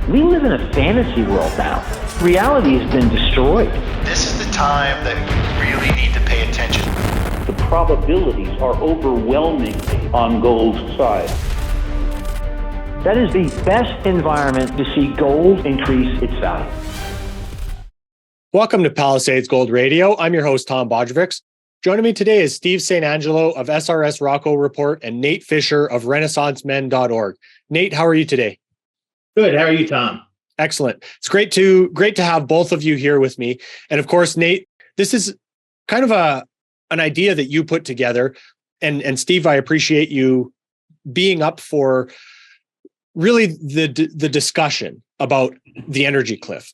We live in a fantasy world now. Reality has been destroyed. This is the time that we really need to pay attention. The probabilities are overwhelmingly on gold's side. That is the best environment to see gold increase its value. Welcome to Palisade's Gold Radio. I'm your host, Tom Bodrovics. Joining me today is Steve St. Angelo of SRS Rocco Report and Nate Fisher of RenaissanceMen.org. Nate, how are you today? Good. How are you, Tom? Excellent. It's great to have both of you here with me. And of course, Nate, this is kind of an idea that you put together. And Steve, I appreciate you being up for really the discussion about the energy cliff.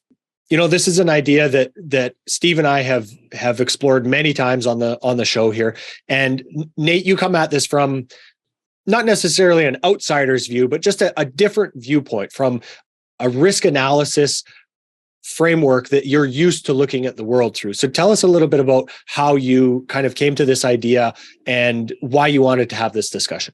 You know, this is an idea that Steve and I have explored many times on the show here. And Nate, you come at this from not necessarily an outsider's view, but just a different viewpoint from a risk analysis framework that you're used to looking at the world through. So tell us a little bit about how you kind of came to this idea and why you wanted to have this discussion.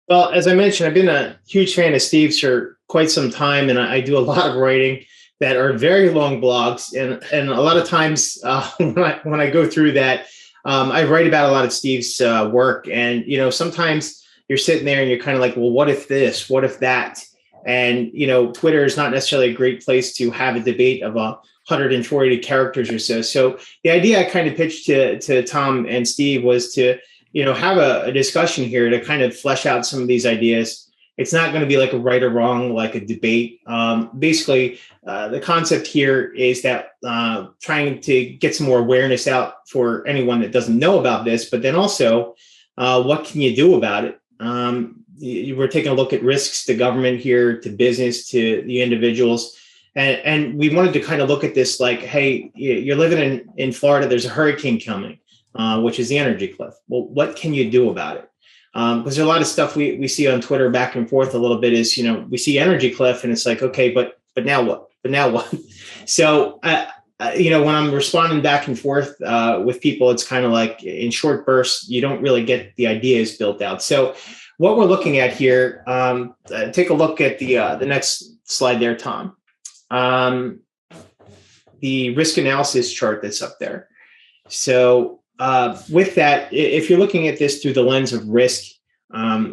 Well, as I mentioned, I've been a huge fan of Steve's for quite some time, and I do a lot of writing that are very long blogs. And a lot of times when I go through that, I write about a lot of Steve's work. And, you know, sometimes you're sitting there and you're kind of like, well, what if this? What if that? And, you know, Twitter is not necessarily a great place to have a debate of 140 characters or so. So the idea I kind of pitched to Tom and Steve was to, you know, have a discussion here to kind of flesh out some of these ideas. It's not going to be like a right or wrong, like a debate. Basically, the concept here is that trying to get some more awareness out for anyone that doesn't know about this, but then also what can you do about it? We're taking a look at risks to government here, to business, to the individuals. And we wanted to kind of look at this like, hey, you're living in Florida, there's a hurricane coming, which is the energy cliff. Well, what can you do about it? Because there's a lot of stuff we see on Twitter back and forth a little bit is, you know, we see energy cliff and it's like, okay, but now what? But now what? So, you know, when I'm responding back and forth with people, it's kind of like in short bursts, you don't really get the ideas built out. So what we're looking at here, take a look at the next slide there, Tom. The risk analysis chart that's up there. So with that, if you're looking at this through the lens of risk,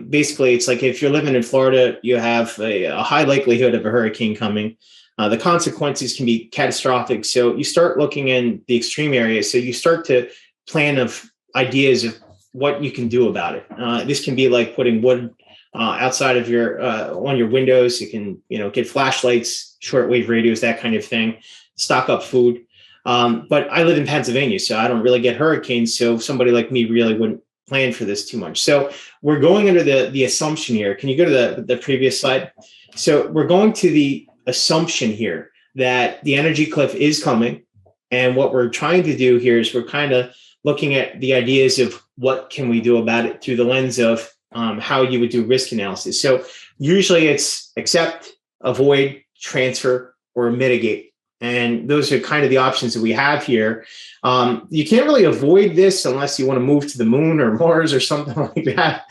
basically it's like if you're living in Florida, you have a high likelihood of a hurricane coming. The consequences can be catastrophic. So you start looking in the extreme areas. So you start to plan of ideas of what you can do about it. This can be like putting wood outside of your on your windows. You can, you know, get flashlights, shortwave radios, that kind of thing. Stock up food. But I live in Pennsylvania, so I don't really get hurricanes. So somebody like me really wouldn't plan for this too much. So we're going under the assumption here. Can you go to the previous slide? So we're going to the assumption here that the energy cliff is coming. And what we're trying to do here is we're kind of looking at the ideas of what can we do about it through the lens of how you would do risk analysis. So usually it's accept, avoid, transfer, or mitigate. And those are kind of the options that we have here. You can't really avoid this unless you want to move to the moon or Mars or something like that.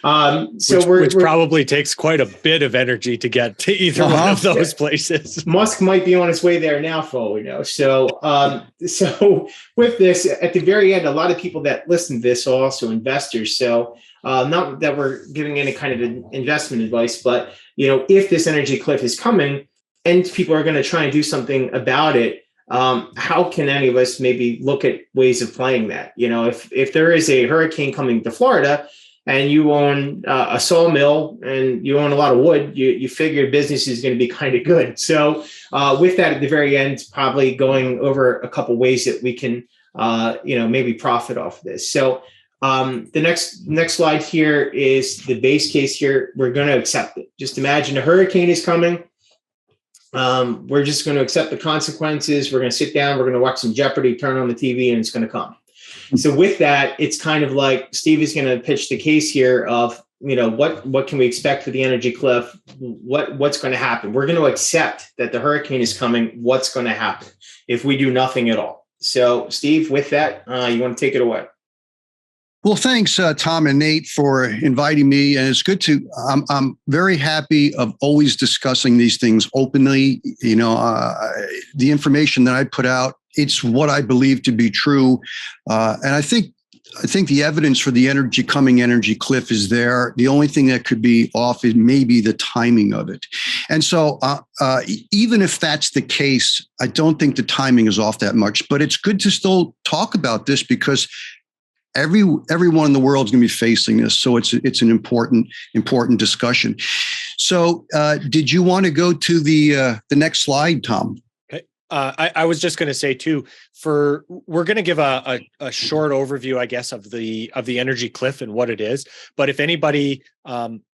Which probably takes quite a bit of energy to get to either one of those places. Musk might be on his way there now, for all we know. So with this, at the very end, a lot of people that listen to this are also investors. So not that we're giving any kind of investment advice, but you know, if this energy cliff is coming, and people are going to try and do something about it, how can any of us maybe look at ways of playing that? You know, if there is a hurricane coming to Florida and you own a sawmill and you own a lot of wood, you figure business is going to be kind of good. So with that at the very end, probably going over a couple ways that we can, you know, maybe profit off of this. So the next slide here is the base case here. We're going to accept it. Just imagine a hurricane is coming. We're just going to accept the consequences. We're going to sit down. We're going to watch some Jeopardy, turn on the TV, and it's going to come. So with that, it's kind of like Steve is going to pitch the case here of, you know, what can we expect for the energy cliff? What's going to happen? We're going to accept that the hurricane is coming. What's going to happen if we do nothing at all? So Steve, with that, you want to take it away? Well, thanks, Tom and Nate, for inviting me. And it's good to, I'm very happy of always discussing these things openly. You know, the information that I put out, it's what I believe to be true. And I think the evidence for the coming energy cliff is there. The only thing that could be off is maybe the timing of it. And so even if that's the case, I don't think the timing is off that much, but it's good to still talk about this because everyone in the world is going to be facing this. So it's an important discussion. So did you want to go to the next slide, Tom? Okay. I was just going to say too, we're going to give a short overview, I guess, of the energy cliff and what it is. But if anybody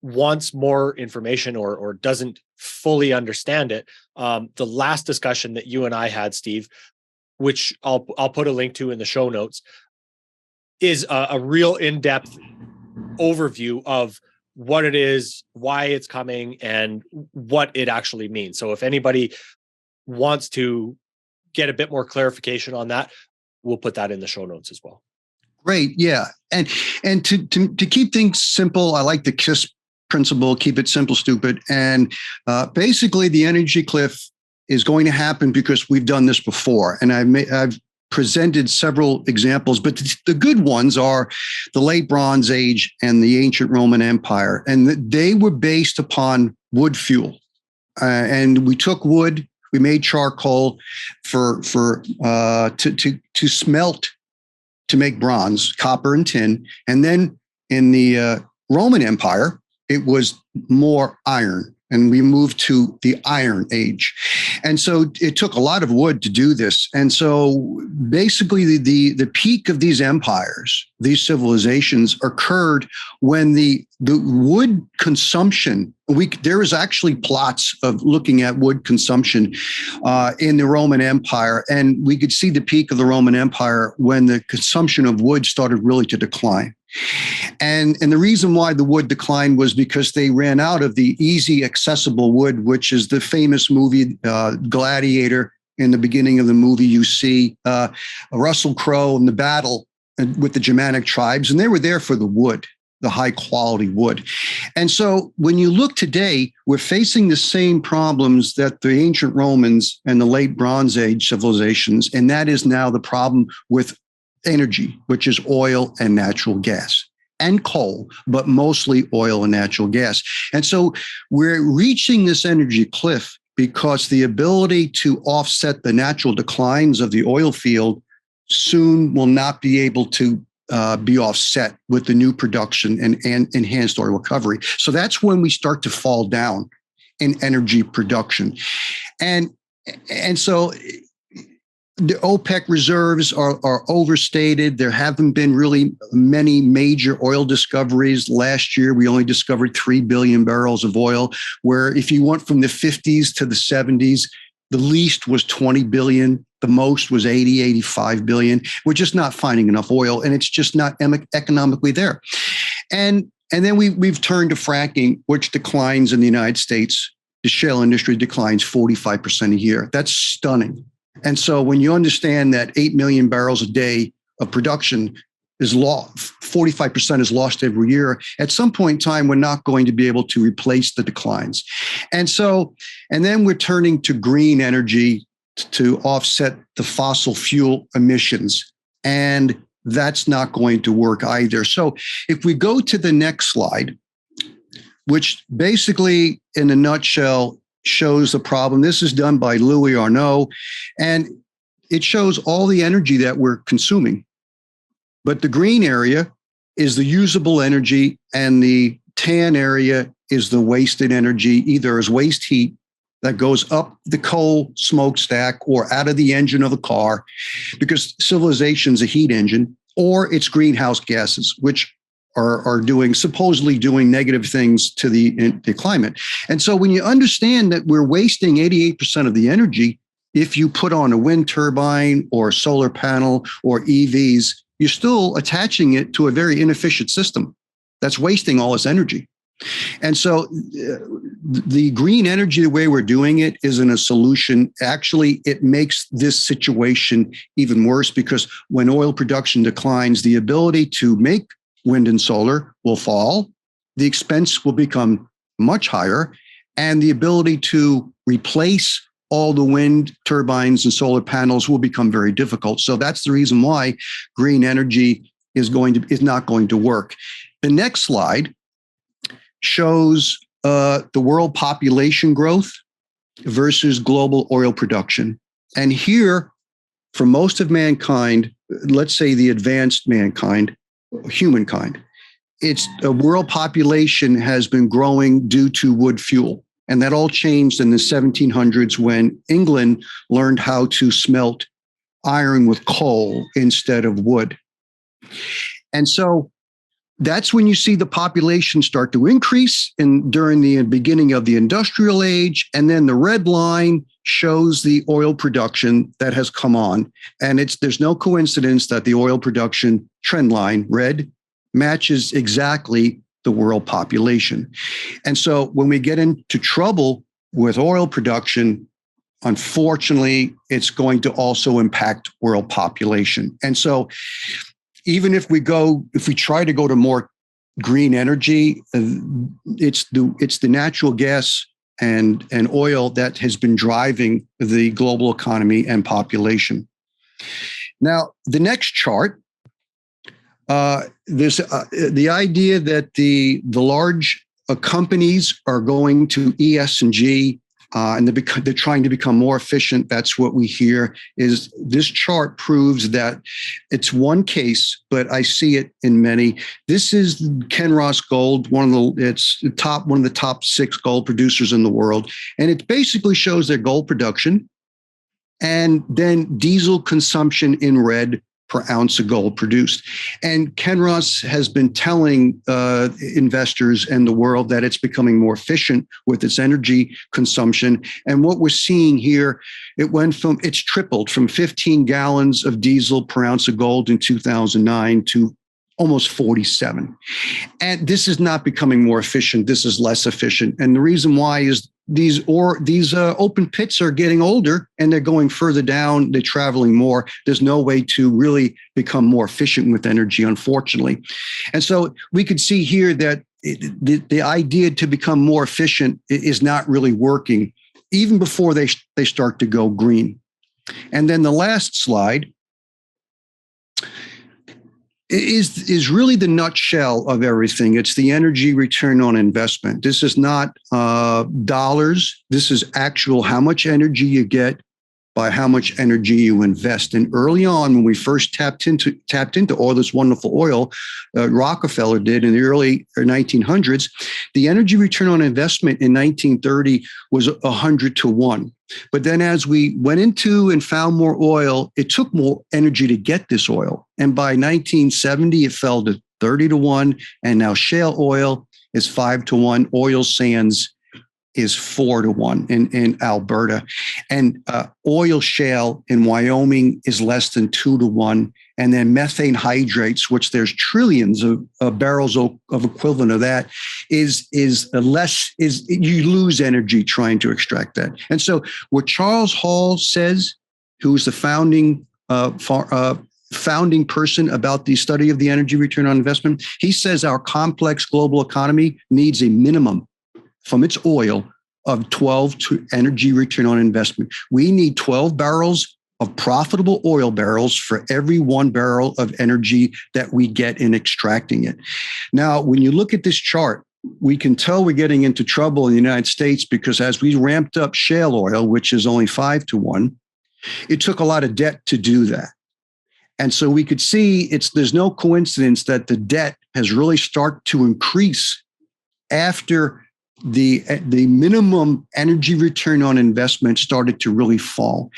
wants more information or doesn't fully understand it, the last discussion that you and I had, Steve, which I'll put a link to in the show notes, is a real in-depth overview of what it is, why it's coming, and what it actually means. So if anybody wants to get a bit more clarification on that, we'll put that in the show notes as well. Great. Yeah. And to keep things simple, I like the KISS principle, keep it simple, stupid. And basically the energy cliff is going to happen because we've done this before. And I've presented several examples, but the good ones are the late Bronze Age and the ancient Roman Empire. And they were based upon wood fuel. And we took wood, we made charcoal to smelt, to make bronze, copper and tin. And then in the Roman Empire, it was more iron. And we moved to the Iron Age. And so it took a lot of wood to do this. And so basically the peak of these empires, these civilizations, occurred when the wood consumption, there is actually plots of looking at wood consumption in the Roman Empire. And we could see the peak of the Roman Empire when the consumption of wood started really to decline. And the reason why the wood declined was because they ran out of the easy, accessible wood, which is the famous movie Gladiator. In the beginning of the movie, you see Russell Crowe in the battle with the Germanic tribes, and they were there for the wood, the high quality wood. And so when you look today, we're facing the same problems that the ancient Romans and the late Bronze Age civilizations, and that is now the problem with energy, which is oil and natural gas and coal, but mostly oil and natural gas. And so we're reaching this energy cliff because the ability to offset the natural declines of the oil field soon will not be able to be offset with the new production and enhanced oil recovery. So that's when we start to fall down in energy production. And so the OPEC reserves are overstated. There haven't been really many major oil discoveries. Last year, we only discovered 3 billion barrels of oil, where if you went from the 50s to the 70s, the least was 20 billion. The most was 80, 85 billion. We're just not finding enough oil, and it's just not economically there. And then we've turned to fracking, which declines in the United States. The shale industry declines 45% a year. That's stunning. And so when you understand that 8 million barrels a day of production is lost, 45% is lost every year, at some point in time, we're not going to be able to replace the declines. And then we're turning to green energy to offset the fossil fuel emissions. And that's not going to work either. So if we go to the next slide, which basically in a nutshell shows the problem. This is done by Louis Arnault, and it shows all the energy that we're consuming. But the green area is the usable energy, and the tan area is the wasted energy, either as waste heat that goes up the coal smokestack or out of the engine of a car, because civilization's a heat engine, or it's greenhouse gases, which are supposedly doing negative things to the climate. And so when you understand that we're wasting 88% of the energy, if you put on a wind turbine or a solar panel or EVs, you're still attaching it to a very inefficient system that's wasting all this energy. And so the green energy, the way we're doing it, isn't a solution. Actually, it makes this situation even worse, because when oil production declines, the ability to make wind and solar will fall. The expense will become much higher, and the ability to replace all the wind turbines and solar panels will become very difficult. So that's the reason why green energy is not going to work. The next slide shows the world population growth versus global oil production. And here, for most of mankind, let's say the advanced mankind, humankind, it's a world population has been growing due to wood fuel. And that all changed in the 1700s when England learned how to smelt iron with coal instead of wood. And so that's when you see the population start to increase during the beginning of the industrial age. And then the red line shows the oil production that has come on. And there's no coincidence that the oil production trend line, red, matches exactly the world population. And so when we get into trouble with oil production, unfortunately, it's going to also impact world population. And so even if we try to go to more green energy, it's the natural gas and oil that has been driving the global economy and population. Now, the next chart, there's the idea that the large companies are going to ESG and they're trying to become more efficient. That's what we hear. Is this chart proves that it's one case, but I see it in many. This is Kinross Gold, one of the top 6 gold producers in the world, and it basically shows their gold production and then diesel consumption in red per ounce of gold produced. And Kinross has been telling investors and the world that it's becoming more efficient with its energy consumption. And what we're seeing here, it's tripled from 15 gallons of diesel per ounce of gold in 2009 to almost 47. And this is not becoming more efficient. This is less efficient. And the reason why is these open pits are getting older and they're going further down. They're traveling more. There's no way to really become more efficient with energy, unfortunately. And so we could see here that the idea to become more efficient is not really working, even before they start to go green. And then the last slide is really the nutshell of everything. It's the energy return on investment. This is not dollars. This is actual how much energy you get by how much energy you invest. And early on, when we first tapped into all this wonderful oil, Rockefeller did in the early 1900s, the energy return on investment in 1930 was 100 to 1. But then as we went into and found more oil, it took more energy to get this oil. And by 1970, it fell to 30 to 1. And now shale oil is 5 to 1. Oil sands is 4 to 1 in Alberta. And oil shale in Wyoming is less than 2 to 1. And then methane hydrates, which there's trillions of barrels of equivalent of that, is you lose energy trying to extract that. And so what Charles Hall says, who's the founding person about the study of the energy return on investment, he says our complex global economy needs a minimum from its oil of 12 to energy return on investment. We need 12 barrels of profitable oil barrels for every 1 barrel of energy that we get in extracting it. Now, when you look at this chart, we can tell we're getting into trouble in the United States because as we ramped up shale oil, which is only 5 to 1, it took a lot of debt to do that. And so we could see there's no coincidence that the debt has really started to increase after the minimum energy return on investment started to really fall.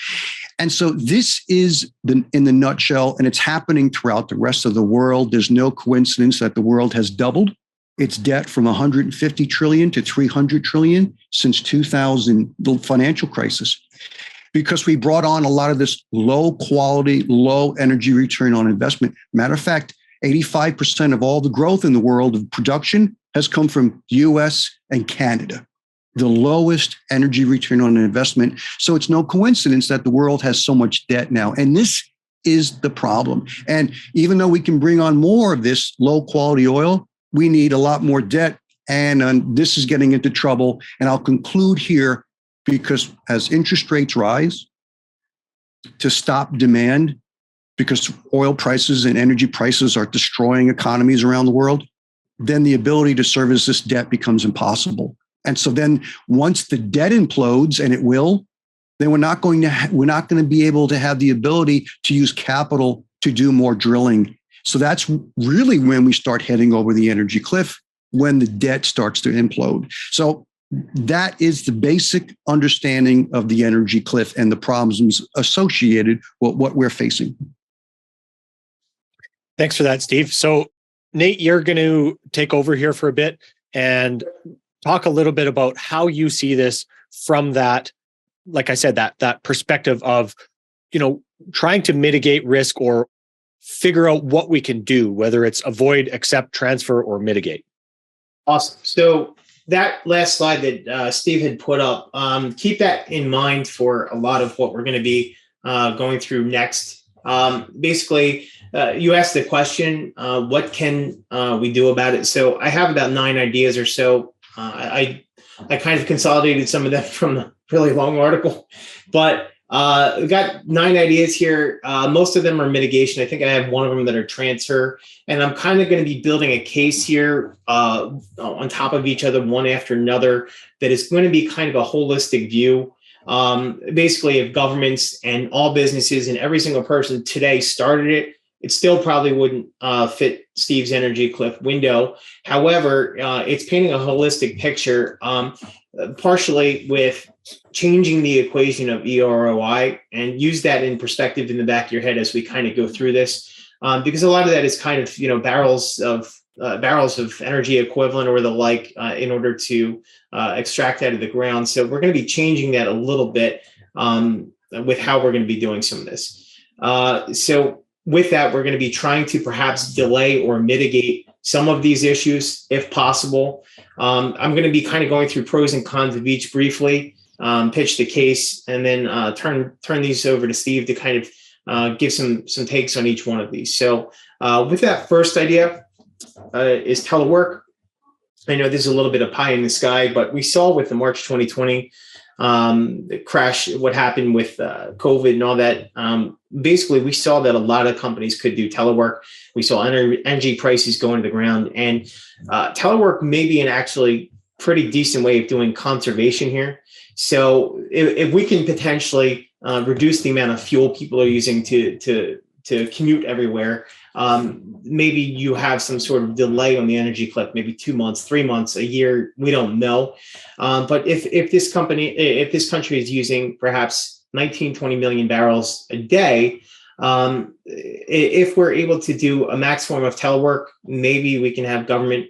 And so this is in the nutshell, and it's happening throughout the rest of the world. There's no coincidence that the world has doubled its debt from 150 trillion to 300 trillion since 2000, the financial crisis, because we brought on a lot of this low quality, low energy return on investment. Matter of fact, 85% of all the growth in the world of production has come from US and Canada, the lowest energy return on investment. So it's no coincidence that the world has so much debt now. And this is the problem. And even though we can bring on more of this low quality oil, we need a lot more debt. And this is getting into trouble. And I'll conclude here, because as interest rates rise, to stop demand, because oil prices and energy prices are destroying economies around the world, then the ability to service this debt becomes impossible. And so then once the debt implodes, and it will, then we're not going to be able to have the ability to use capital to do more drilling. So that's really when we start heading over the energy cliff, when the debt starts to implode. So that is the basic understanding of the energy cliff and the problems associated with what we're facing. Thanks for that, Steve. So Nate, you're going to take over here for a bit and talk a little bit about how you see this from that, like I said, that perspective of, trying to mitigate risk or figure out what we can do, whether it's avoid, accept, transfer, or mitigate. Awesome. So that last slide that Steve had put up, keep that in mind for a lot of what we're going to be going through next. Basically, you asked the question, what can we do about it? So I have about 9 ideas or so. I kind of consolidated some of them from a really long article, but we've got 9 ideas here. Most of them are mitigation. I think I have one of them that are transfer, and I'm kind of going to be building a case here on top of each other, one after another, that is going to be kind of a holistic view. Basically, if governments and all businesses and every single person today started it, it still probably wouldn't fit Steve's energy cliff window. However, it's painting a holistic picture, partially with changing the equation of EROI, and use that in perspective in the back of your head as we kind of go through this, because a lot of that is kind of barrels of energy equivalent or the like in order to extract out of the ground. So we're going to be changing that a little bit with how we're going to be doing some of this. So with that, we're going to be trying to perhaps delay or mitigate some of these issues if possible. I'm going to be kind of going through pros and cons of each briefly, pitch the case, and then turn these over to Steve to kind of give some takes on each one of these. So with that first idea is telework. I know this is a little bit of pie in the sky, but we saw with the March 2020 the crash, what happened with COVID and all that. Basically, we saw that a lot of companies could do telework. We saw energy prices go into the ground, and telework may be an actually pretty decent way of doing conservation here. So if we can potentially reduce the amount of fuel people are using to commute everywhere, maybe you have some sort of delay on the energy cliff, maybe 2 months, 3 months, a year, we don't know. But if this country is using perhaps 19, 20 million barrels a day, if we're able to do a max form of telework, maybe we can have government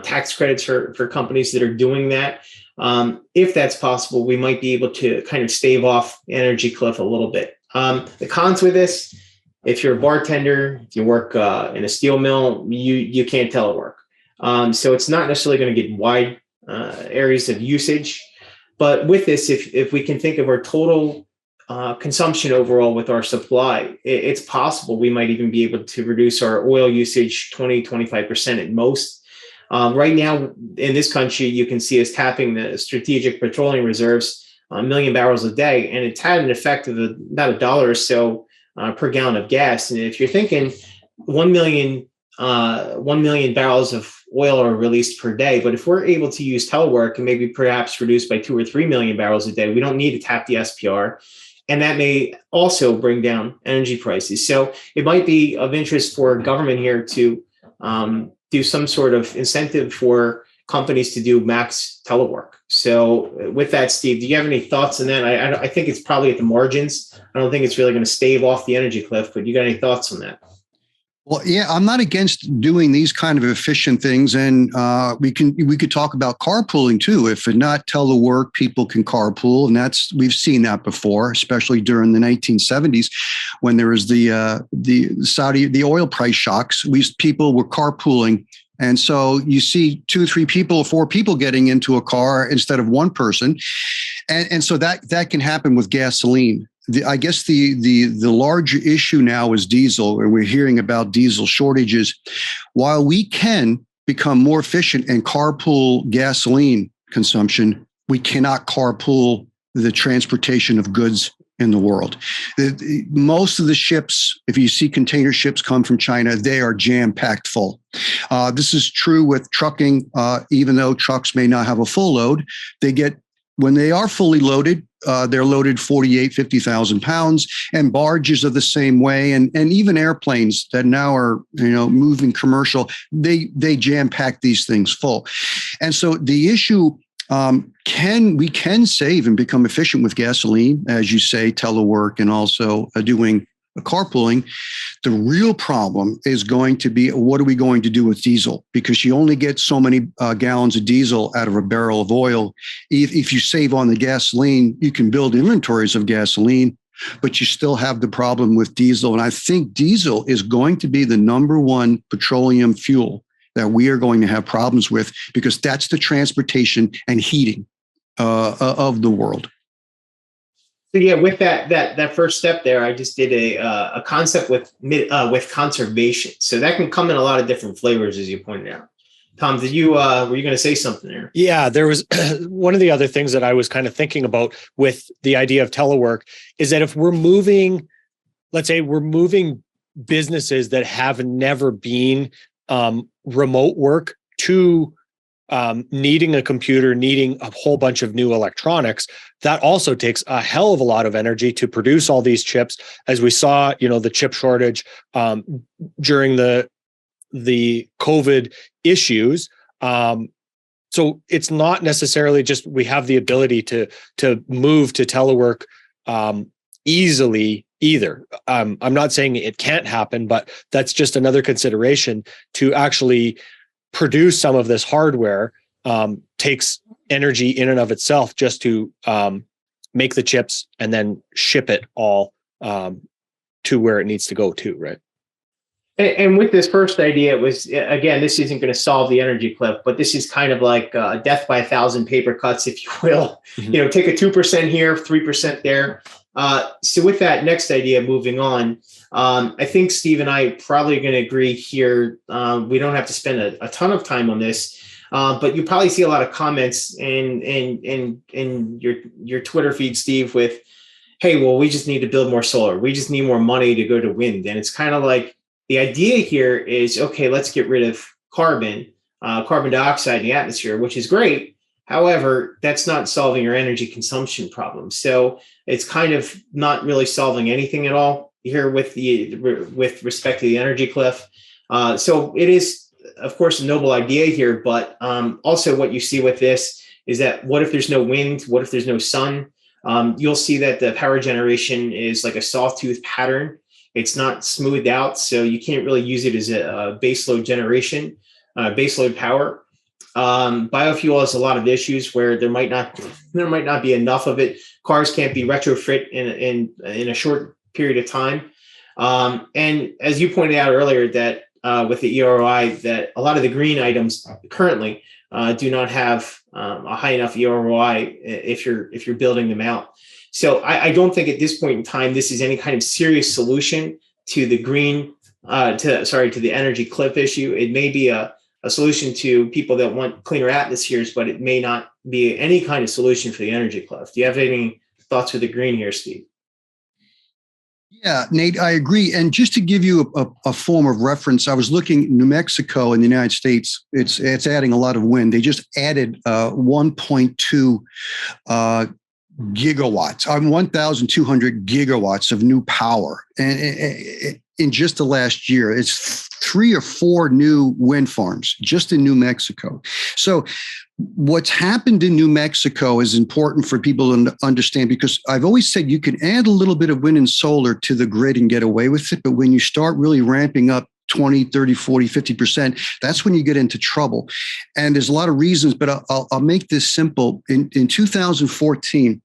tax credits for companies that are doing that. If that's possible, we might be able to kind of stave off the energy cliff a little bit. The cons with this: if you're a bartender, if you work in a steel mill, you can't telework. So it's not necessarily going to get wide areas of usage. But with this, if we can think of our total consumption overall with our supply, it's possible we might even be able to reduce our oil usage 20, 25% at most. Right now in this country, you can see us tapping the strategic petroleum reserves, 1 million barrels a day, and it's had an effect of about $1 or so per gallon of gas. And if you're thinking 1 million barrels of oil are released per day, but if we're able to use telework and maybe perhaps reduce by 2 or 3 million barrels a day, we don't need to tap the SPR. And that may also bring down energy prices. So it might be of interest for government here to do some sort of incentive for companies to do max telework. So with that, Steve, do you have any thoughts on that? I think it's probably at the margins. I don't think it's really going to stave off the energy cliff, but you got any thoughts on that? Well, yeah, I'm not against doing these kind of efficient things, and we could talk about carpooling too. If not telework, people can carpool, and we've seen that before, especially during the 1970s when there was the oil price shocks. People were carpooling, and so you see 2, 3 people, 4 people getting into a car instead of one person, and so that can happen with gasoline. I guess the larger issue now is diesel, and we're hearing about diesel shortages. While we can become more efficient and carpool gasoline consumption, we cannot carpool the transportation of goods in the world. Most of the ships, if you see container ships come from China, they are jam-packed full. This is true with trucking. Even though trucks may not have a full load, when they are fully loaded, they're loaded 50,000 pounds, and barges are the same way. And even airplanes that now are, moving commercial, they jam-pack these things full. And so the issue, we can save and become efficient with gasoline, as you say, telework, and also doing carpooling. The real problem is going to be, what are we going to do with diesel? Because you only get so many gallons of diesel out of a barrel of oil. If you save on the gasoline, you can build inventories of gasoline, but you still have the problem with diesel. And I think diesel is going to be the number one petroleum fuel that we are going to have problems with, because that's the transportation and heating of the world. So yeah, with that first step there, I just did a concept with conservation. So that can come in a lot of different flavors, as you pointed out. Tom, were you going to say something there? Yeah, there was one of the other things that I was kind of thinking about with the idea of telework is that if we're moving, let's say we're moving businesses that have never been remote work to needing a computer, needing a whole bunch of new electronics, that also takes a hell of a lot of energy to produce all these chips. As we saw, the chip shortage during the COVID issues. So it's not necessarily just we have the ability to move to telework easily either. I'm not saying it can't happen, but that's just another consideration. To actually produce some of this hardware takes energy in and of itself, just to make the chips and then ship it all to where it needs to go to, right? And with this first idea, it was, again, this isn't going to solve the energy cliff, but this is kind of like death by 1,000 paper cuts, if you will. Mm-hmm. Take a 2% here, 3% there. So with that next idea, moving on, I think Steve and I probably going to agree here. We don't have to spend a ton of time on this, but you probably see a lot of comments in your Twitter feed, Steve, with, hey, well, we just need to build more solar. We just need more money to go to wind. And it's kind of like, the idea here is, okay, let's get rid of carbon dioxide in the atmosphere, which is great. However, that's not solving your energy consumption problem. So it's kind of not really solving anything at all here with respect to the energy cliff. So it is, of course, a noble idea here, but also what you see with this is that what if there's no wind? What if there's no sun? You'll see that the power generation is like a sawtooth pattern. It's not smoothed out, so you can't really use it as a baseload generation, baseload power. Biofuel has a lot of issues where there might not be enough of it. Cars can't be retrofit in a short period of time. And as you pointed out earlier, that with the EROI, that a lot of the green items currently do not have a high enough EROI if you're building them out. So I don't think at this point in time this is any kind of serious solution to the to the energy cliff issue. It may be a solution to people that want cleaner atmospheres, but it may not be any kind of solution for the energy cliff. Do you have any thoughts with the green here, Steve? Yeah, Nate, I agree. And just to give you a form of reference, I was looking New Mexico in the United States. It's adding a lot of wind. They just added 1.2 gigawatts, 1,200 gigawatts of new power. And in just the last year, it's 3 or 4 new wind farms just in New Mexico. So what's happened in New Mexico is important for people to understand, because I've always said you can add a little bit of wind and solar to the grid and get away with it. But when you start really ramping up 20, 30, 40, 50%, that's when you get into trouble. And there's a lot of reasons, but I'll make this simple. In 2014,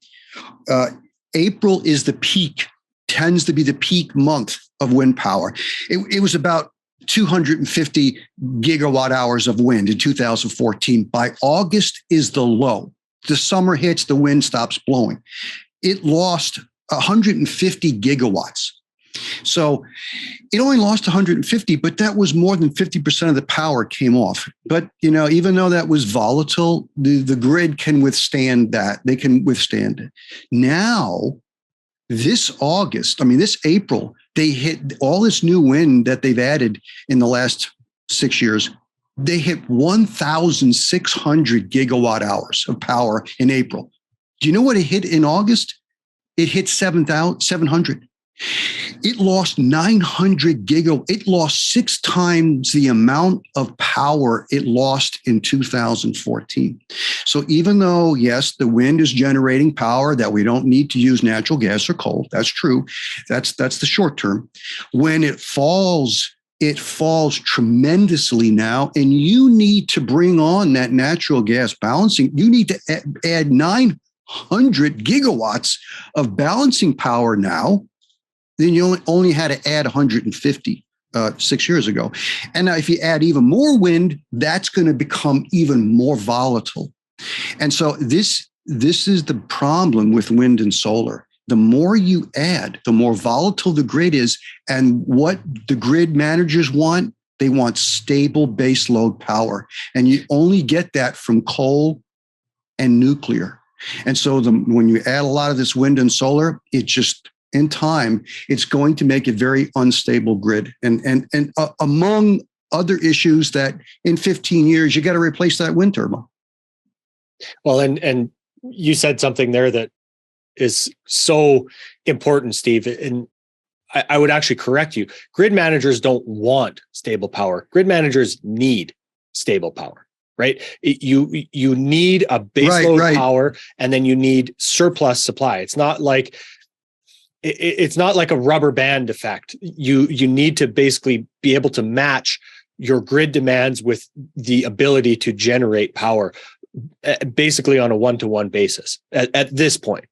April is the peak, tends to be the peak month of wind power. It was about 250 gigawatt hours of wind in 2014. By August is the low. The summer hits, the wind stops blowing. It lost 150 gigawatts. So it only lost 150, but that was more than 50% of the power came off. But, even though that was volatile, the grid can withstand that. They can withstand it. Now, this April, they hit all this new wind that they've added in the last 6 years. They hit 1,600 gigawatt hours of power in April. Do you know what it hit in August? It hit 700. It lost 900 gigawatt. It lost 6 times the amount of power it lost in 2014. So even though, yes, the wind is generating power that we don't need to use natural gas or coal, that's true. That's the short term. When it falls tremendously now, and you need to bring on that natural gas balancing. You need to add 900 gigawatts of balancing power now. Then you only had to add 150 6 years ago. And now if you add even more wind, that's going to become even more volatile. And so this is the problem with wind and solar. The more you add, the more volatile the grid is. And what the grid managers want, they want stable base load power. And you only get that from coal and nuclear. And so when you add a lot of this wind and solar, it just, in time, it's going to make a very unstable grid. And among other issues that in 15 years, you got to replace that wind turbine. Well, and you said something there that is so important, Steve. And I would actually correct you. Grid managers don't want stable power. Grid managers need stable power, right? You need a baseload power, and then you need surplus supply. It's not like a rubber band effect. You need to basically be able to match your grid demands with the ability to generate power, basically on a one-to-one basis at this point.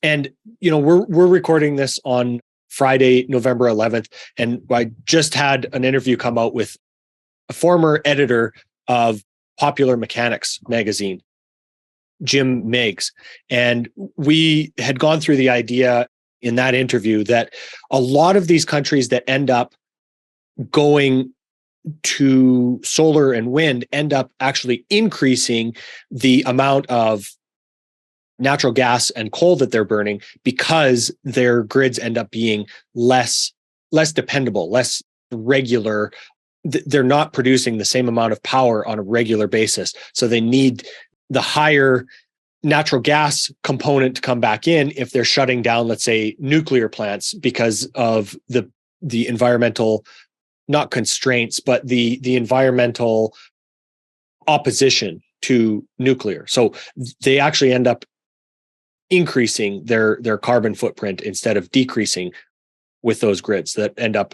And we're recording this on Friday, November 11th, and I just had an interview come out with a former editor of Popular Mechanics magazine, Jim Meigs, and we had gone through the idea in that interview that a lot of these countries that end up going to solar and wind end up actually increasing the amount of natural gas and coal that they're burning because their grids end up being less dependable, less regular. They're not producing the same amount of power on a regular basis. So they need the higher natural gas component to come back in if they're shutting down, let's say, nuclear plants because of the environmental, not constraints, but the environmental opposition to nuclear. So they actually end up increasing their carbon footprint instead of decreasing with those grids that end up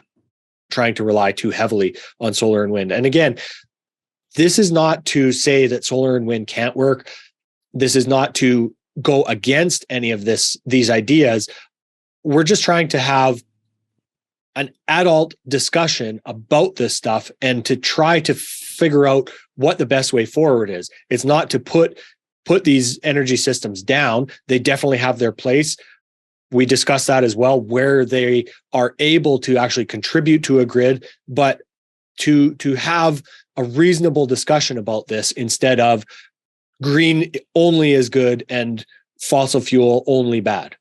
trying to rely too heavily on solar and wind. And again, this is not to say that solar and wind can't work. This is not to go against any of these ideas. We're just trying to have an adult discussion about this stuff and to try to figure out what the best way forward is. It's not to put these energy systems down. They definitely have their place. We discussed that as well, where they are able to actually contribute to a grid, but to have a reasonable discussion about this instead of green only is good and fossil fuel only bad.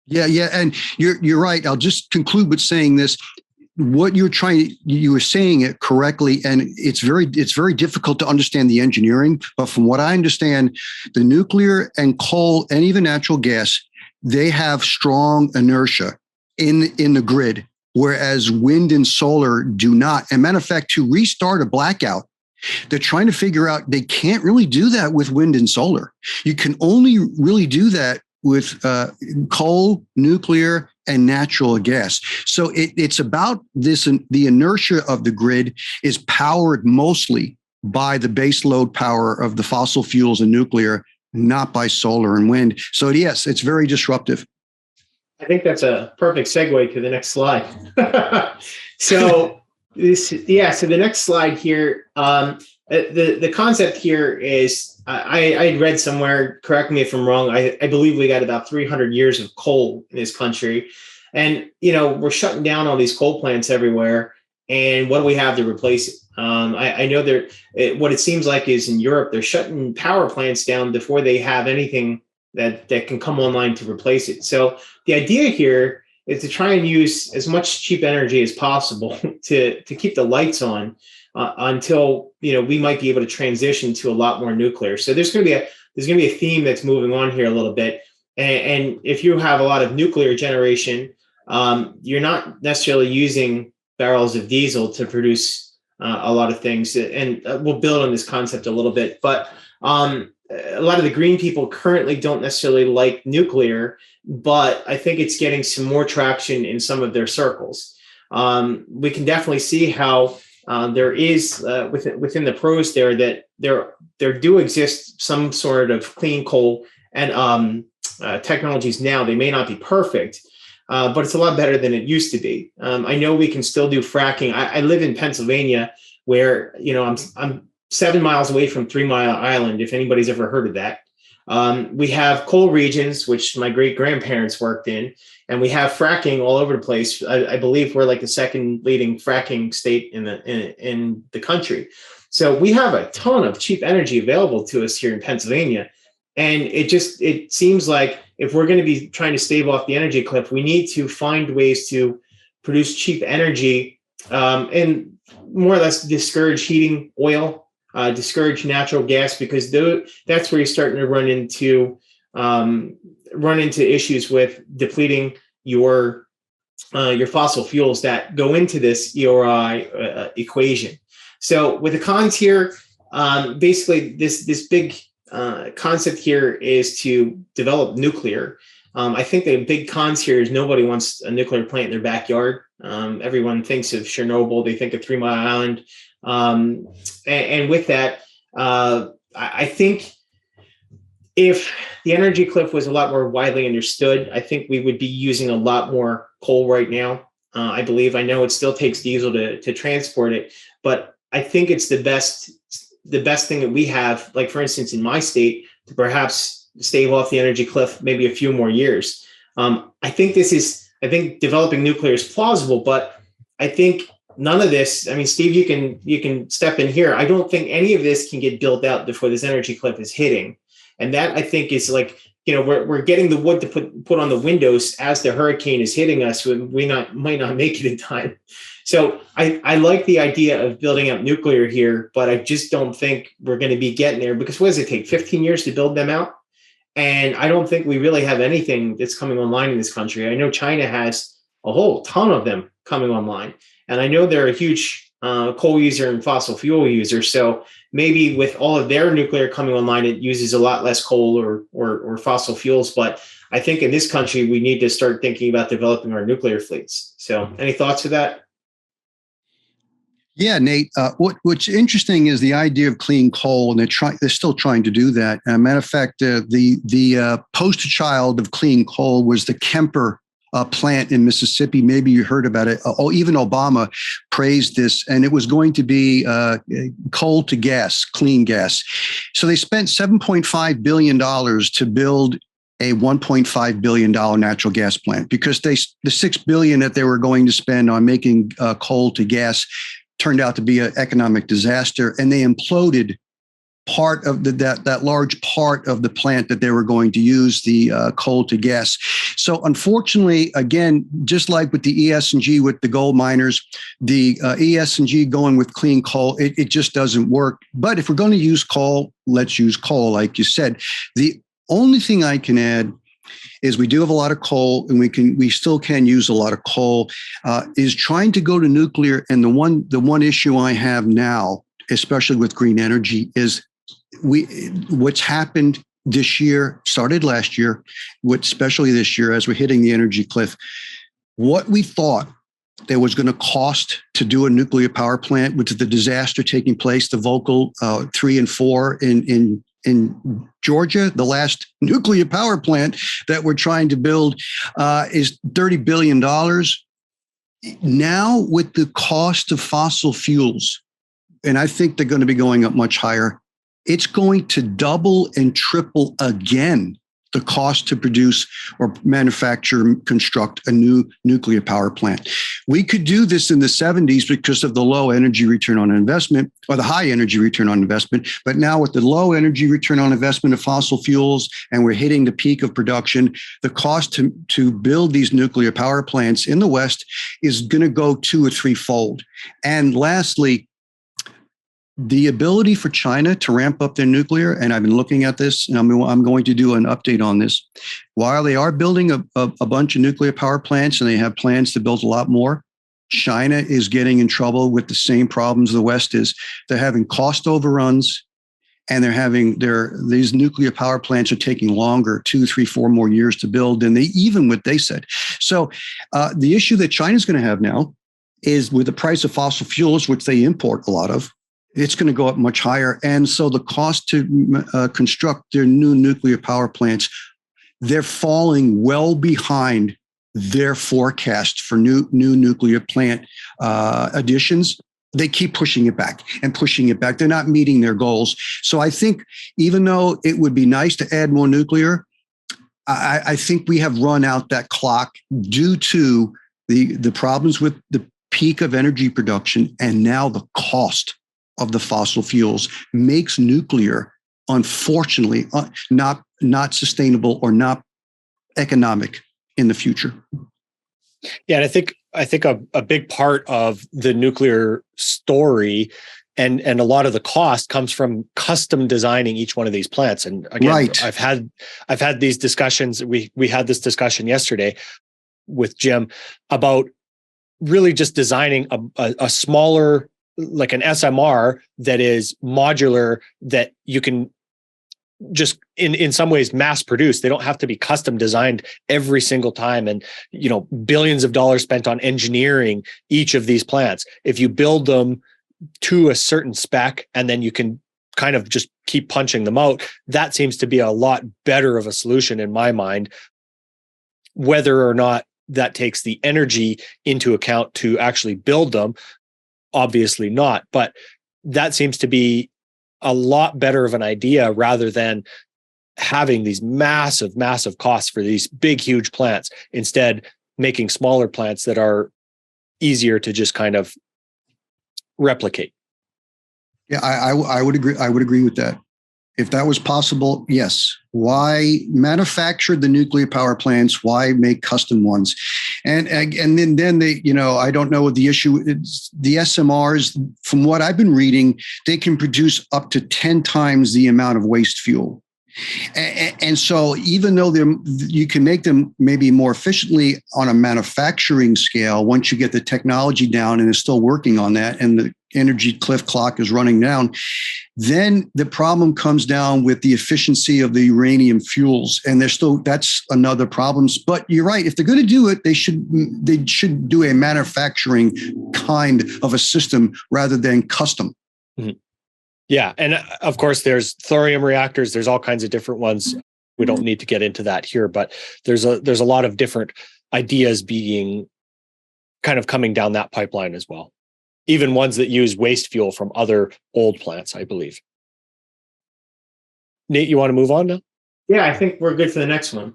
Yeah, and you're right. I'll just conclude with saying this. What you were saying it correctly, and it's very difficult to understand the engineering. But from what I understand, the nuclear and coal and even natural gas, they have strong inertia in the grid, whereas wind and solar do not. And matter of fact, to restart a blackout, they're trying to figure out they can't really do that with wind and solar. You can only really do that with coal, nuclear, and natural gas. So it's about this, and the inertia of the grid is powered mostly by the base load power of the fossil fuels and nuclear, not by solar and wind. So yes, it's very disruptive. I think that's a perfect segue to the next slide. So the next slide here, the concept here is I read somewhere, correct me if I'm wrong, I believe we got about 300 years of coal in this country. And, we're shutting down all these coal plants everywhere. And what do we have to replace it? I know what it seems like is in Europe, they're shutting power plants down before they have anything that can come online to replace it. So the idea here is to try and use as much cheap energy as possible to keep the lights on until we might be able to transition to a lot more nuclear. So there's going to be a theme that's moving on here a little bit. And if you have a lot of nuclear generation, you're not necessarily using barrels of diesel to produce a lot of things. And we'll build on this concept a little bit. But a lot of the green people currently don't necessarily like nuclear, but I think it's getting some more traction in some of their circles. We can definitely see how there is within the pros there that there do exist some sort of clean coal and technologies now. They may not be perfect, but it's a lot better than it used to be. I know we can still do fracking. I live in Pennsylvania, where I'm 7 miles away from 3 Mile Island, if anybody's ever heard of that. We have coal regions, which my great grandparents worked in, and we have fracking all over the place. I believe we're like the second leading fracking state in the country. So we have a ton of cheap energy available to us here in Pennsylvania. And it seems like if we're going to be trying to stave off the energy cliff, we need to find ways to produce cheap energy and more or less discourage heating oil, discourage natural gas, because that's where you're starting to run into issues with depleting your fossil fuels that go into this ERI equation. So with the cons here, basically this big concept here is to develop nuclear. I think the big cons here is nobody wants a nuclear plant in their backyard. Everyone thinks of Chernobyl. They think of 3 Mile Island. And with that, I think if the energy cliff was a lot more widely understood, I think we would be using a lot more coal right now. I know it still takes diesel to transport it, but I think it's the best thing that we have, like for instance, in my state, to perhaps stave off the energy cliff maybe a few more years. I think developing nuclear is plausible, but I think none of this, Steve, you can step in here. I don't think any of this can get built out before this energy cliff is hitting. And that, I think, is like, we're getting the wood to put on the windows as the hurricane is hitting us. We might not make it in time. So I like the idea of building up nuclear here, but I just don't think we're going to be getting there, because what does it take? 15 years to build them out? And I don't think we really have anything that's coming online in this country. I know China has a whole ton of them coming online. And I know they're a huge coal user and fossil fuel user. So maybe with all of their nuclear coming online, it uses a lot less coal or fossil fuels. But I think in this country, we need to start thinking about developing our nuclear fleets. So any thoughts to that? Yeah, Nate. What's interesting is the idea of clean coal, and they're still trying to do that. Matter of fact, the poster child of clean coal was the Kemper plant in Mississippi. Maybe you heard about it. Even Obama praised this, and it was going to be coal to gas, clean gas. So they spent $7.5 billion to build a $1.5 billion natural gas plant, because the $6 billion that they were going to spend on making coal to gas turned out to be an economic disaster, and they imploded part of that large part of the plant that they were going to use, the coal to gas. So unfortunately, again, just like with the ES&G with the gold miners, the ES&G going with clean coal, it just doesn't work. But if we're going to use coal, let's use coal, like you said. The only thing I can add is we do have a lot of coal, and we still can use a lot of coal, is trying to go to nuclear. And the one issue I have now, especially with green energy, is what's happened this year, started last year, especially this year as we're hitting the energy cliff. What we thought that was going to cost to do a nuclear power plant, which is the disaster taking place, the Vogtle 3 and 4 in Georgia, the last nuclear power plant that we're trying to build, is $30 billion. Now, with the cost of fossil fuels and I think they're going to be going up much higher. It's going to double and triple again the cost to produce or manufacture, construct a new nuclear power plant. We could do this in the 70s because of the low energy return on investment or the high energy return on investment. But now with the low energy return on investment of fossil fuels, and we're hitting the peak of production, the cost to build these nuclear power plants in the West is going to go 2 or 3-fold. And lastly, the ability for China to ramp up their nuclear, and I've been looking at this, and I'm going to do an update on this. While they are building a bunch of nuclear power plants, and they have plans to build a lot more, China is getting in trouble with the same problems the West is. They're having cost overruns, and they're having these nuclear power plants are taking longer, 2, 3, 4 more years to build than what they said. So the issue that China's going to have now is with the price of fossil fuels, which they import a lot of, it's going to go up much higher. And so the cost to construct their new nuclear power plants, they're falling well behind their forecast for new nuclear plant additions. They keep pushing it back and pushing it back. They're not meeting their goals. So I think even though it would be nice to add more nuclear, I think we have run out that clock due to the problems with the peak of energy production, and now the cost of the fossil fuels makes nuclear, unfortunately, not sustainable or not economic in the future. Yeah, and I think a big part of the nuclear story and a lot of the cost comes from custom designing each one of these plants. And again, right. I've had these discussions. We had this discussion yesterday with Jim about really just designing a smaller, like an SMR that is modular, that you can just in some ways mass produce. They don't have to be custom designed every single time. And, billions of dollars spent on engineering each of these plants. If you build them to a certain spec and then you can kind of just keep punching them out, that seems to be a lot better of a solution in my mind. Whether or not that takes the energy into account to actually build them, obviously not, but that seems to be a lot better of an idea rather than having these massive costs for these big, huge plants. Instead, making smaller plants that are easier to just kind of replicate. Yeah, I would agree. I would agree with that. If that was possible, yes. Why manufacture the nuclear power plants? Why make custom ones? And then they, I don't know what the issue is. The SMRs, from what I've been reading, they can produce up to 10 times the amount of waste fuel. And so even though you can make them maybe more efficiently on a manufacturing scale, once you get the technology down and is still working on that, and the energy cliff clock is running down, then the problem comes down with the efficiency of the uranium fuels. And that's another problem. But you're right. If they're going to do it, they should do a manufacturing kind of a system rather than custom. Mm-hmm. Yeah. And of course, there's thorium reactors. There's all kinds of different ones. We don't need to get into that here, but there's a lot of different ideas being kind of coming down that pipeline as well. Even ones that use waste fuel from other old plants, I believe. Nate, you want to move on now? Yeah, I think we're good for the next one.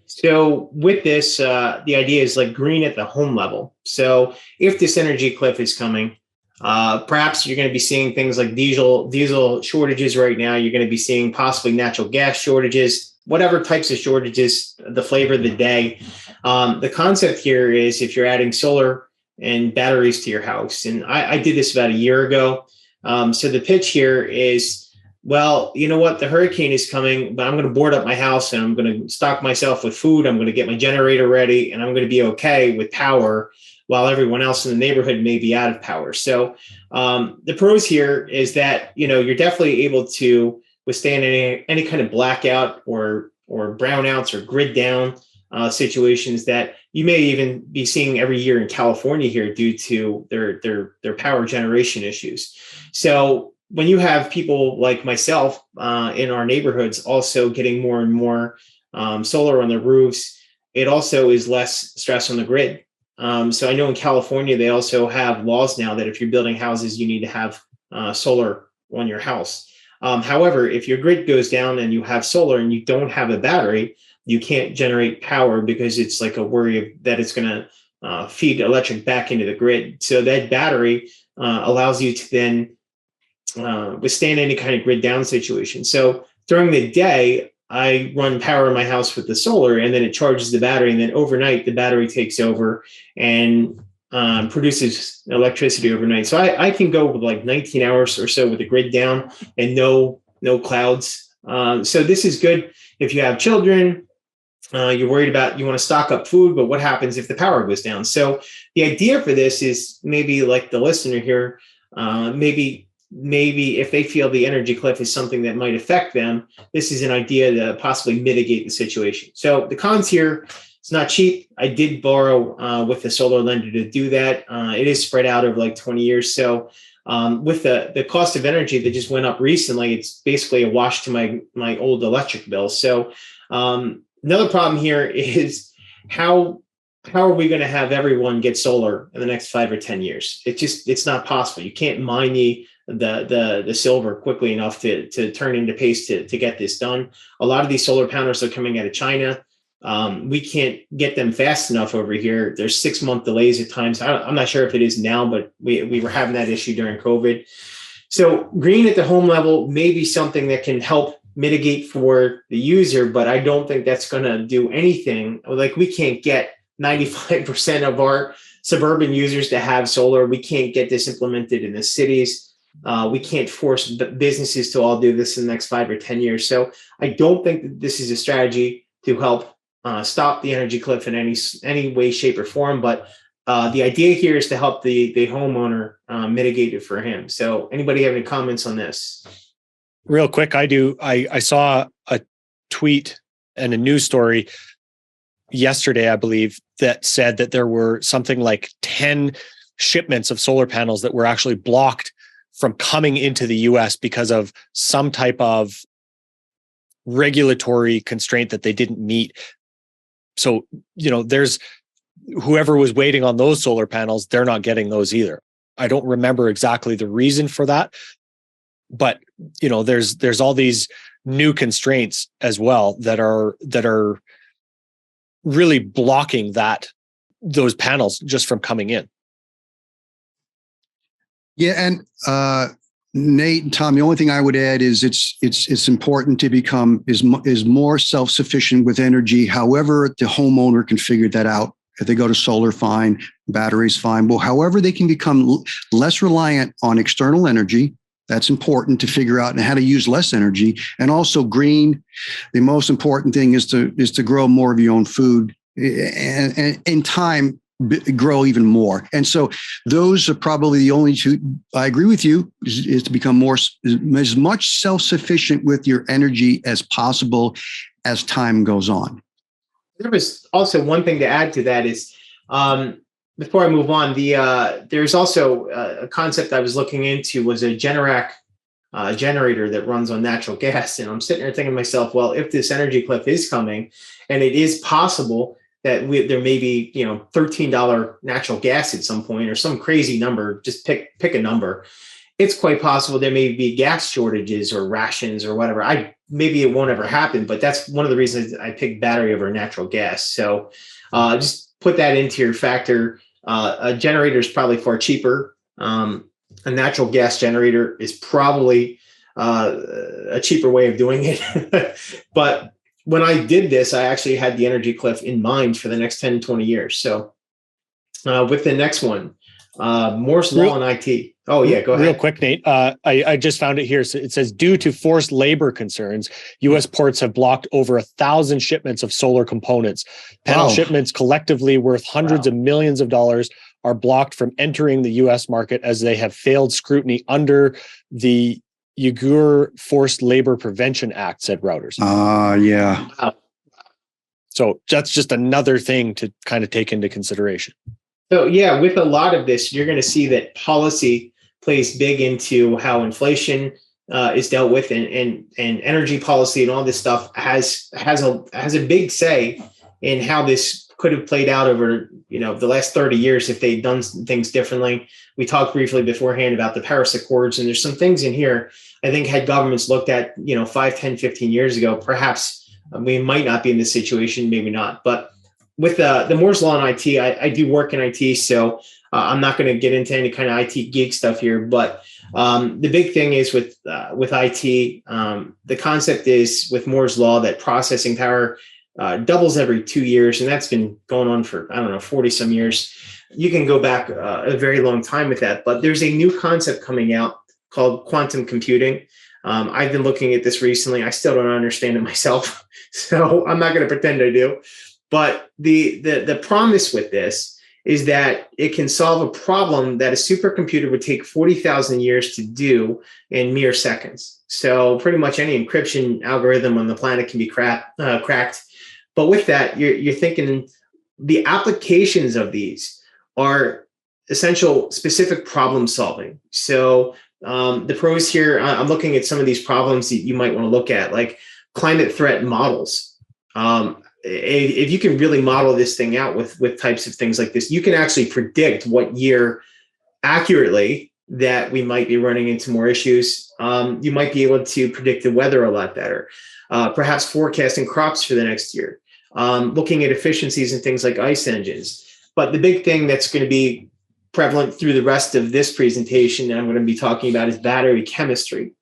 So with this, the idea is like green at the home level. So if this energy cliff is coming, perhaps you're going to be seeing things like diesel shortages right now. You're going to be seeing possibly natural gas shortages, whatever types of shortages, the flavor of the day. The concept here is if you're adding solar and batteries to your house, and I did this about a year ago. So the pitch here is, well, you know what? The hurricane is coming, but I'm going to board up my house and I'm going to stock myself with food. I'm going to get my generator ready and I'm going to be okay with power while everyone else in the neighborhood may be out of power. So the pros here is that, you're definitely able to withstand any kind of blackout or brownouts or grid down situations that you may even be seeing every year in California here due to their power generation issues. So when you have people like myself in our neighborhoods also getting more and more solar on their roofs, it also is less stress on the grid. So I know in California, they also have laws now that if you're building houses, you need to have solar on your house. However, if your grid goes down and you have solar and you don't have a battery, you can't generate power because it's like a worry that it's going to feed electric back into the grid. So that battery allows you to then withstand any kind of grid down situation. So during the day, I run power in my house with the solar, and then it charges the battery, and then overnight the battery takes over and produces electricity overnight. So I can go with like 19 hours or so with the grid down and no clouds. So this is good if you have children. You're worried about, you want to stock up food, but what happens if the power goes down? So the idea for this is maybe like the listener here, maybe if they feel the energy cliff is something that might affect them, this is an idea to possibly mitigate the situation. So the cons here, it's not cheap. I did borrow with a solar lender to do that. It is spread out over like 20 years. So with the cost of energy that just went up recently, it's basically a wash to my old electric bill. So another problem here is how are we going to have everyone get solar in the next 5 or 10 years? It's not possible. You can't mine the silver quickly enough to turn into paste to get this done. A lot of these solar panels are coming out of China. We can't get them fast enough over here. There's 6-month delays at times. I'm not sure if it is now, but we were having that issue during COVID. So green at the home level may be something that can help mitigate for the user, but I don't think that's going to do anything. Like, we can't get 95% of our suburban users to have solar. We can't get this implemented in the cities. We can't force businesses to all do this in the next 5 or 10 years. So I don't think that this is a strategy to help stop the energy cliff in any way, shape, or form. But the idea here is to help the homeowner mitigate it for him. So anybody have any comments on this? Real quick, I do. I saw a tweet and a news story yesterday, I believe, that said that there were something like 10 shipments of solar panels that were actually blocked from coming into the US because of some type of regulatory constraint that they didn't meet. So, there's whoever was waiting on those solar panels, they're not getting those either. I don't remember exactly the reason for that, but there's all these new constraints as well that are really blocking those panels just from coming in. Yeah, and Nate and Tom, the only thing I would add is it's important to become is more self-sufficient with energy. However, the homeowner can figure that out. If they go to solar, fine. Batteries, fine. Well, however, they can become less reliant on external energy. That's important to figure out, and how to use less energy. And also green. The most important thing is to grow more of your own food, and in time grow even more. And so those are probably the only two. I agree with you, is to become as much self-sufficient with your energy as possible as time goes on. There was also one thing to add to that is, before I move on, there's also a concept I was looking into was a Generac generator that runs on natural gas. And I'm sitting there thinking to myself, well, if this energy cliff is coming, and it is possible that there may be, $13 natural gas at some point, or some crazy number, just pick a number. It's quite possible there may be gas shortages or rations or whatever. Maybe it won't ever happen, but that's one of the reasons I picked battery over natural gas. So just put that into your factor. A generator is probably far cheaper. A natural gas generator is probably a cheaper way of doing it. But when I did this, I actually had the energy cliff in mind for the next 10, 20 years. So with the next one, Moore's Law and I.T. Oh, yeah, go ahead. Real quick, Nate. I just found it here. So it says, due to forced labor concerns, U.S. ports have blocked over 1,000 shipments of solar components. Panel shipments collectively worth hundreds of millions of dollars are blocked from entering the U.S. market as they have failed scrutiny under the Uyghur Forced Labor Prevention Act, said Reuters. Yeah. Wow. So that's just another thing to kind of take into consideration. So yeah, with a lot of this, you're going to see that policy plays big into how inflation is dealt with, and energy policy and all this stuff has a big say in how this could have played out over, the last 30 years if they'd done things differently. We talked briefly beforehand about the Paris Accords, and there's some things in here I think had governments looked at, 5, 10, 15 years ago, perhaps we might not be in this situation, maybe not. But with the Moore's Law and I.T., I do work in IT, so I'm not going to get into any kind of IT geek stuff here. But the big thing is with IT, the concept is with Moore's Law that processing power doubles every 2 years, and that's been going on for, 40 some years. You can go back a very long time with that, but there's a new concept coming out called quantum computing. I've been looking at this recently. I still don't understand it myself, so I'm not going to pretend I do. But the promise with this is that it can solve a problem that a supercomputer would take 40,000 years to do in mere seconds. So pretty much any encryption algorithm on the planet can be cracked. But with that, you're thinking the applications of these are essential specific problem solving. So the pros here, I'm looking at some of these problems that you might want to look at, like climate threat models. If you can really model this thing out with types of things like this, you can actually predict what year accurately that we might be running into more issues. You might be able to predict the weather a lot better, perhaps forecasting crops for the next year, looking at efficiencies in things like ice engines. But the big thing that's going to be prevalent through the rest of this presentation that I'm going to be talking about is battery chemistry.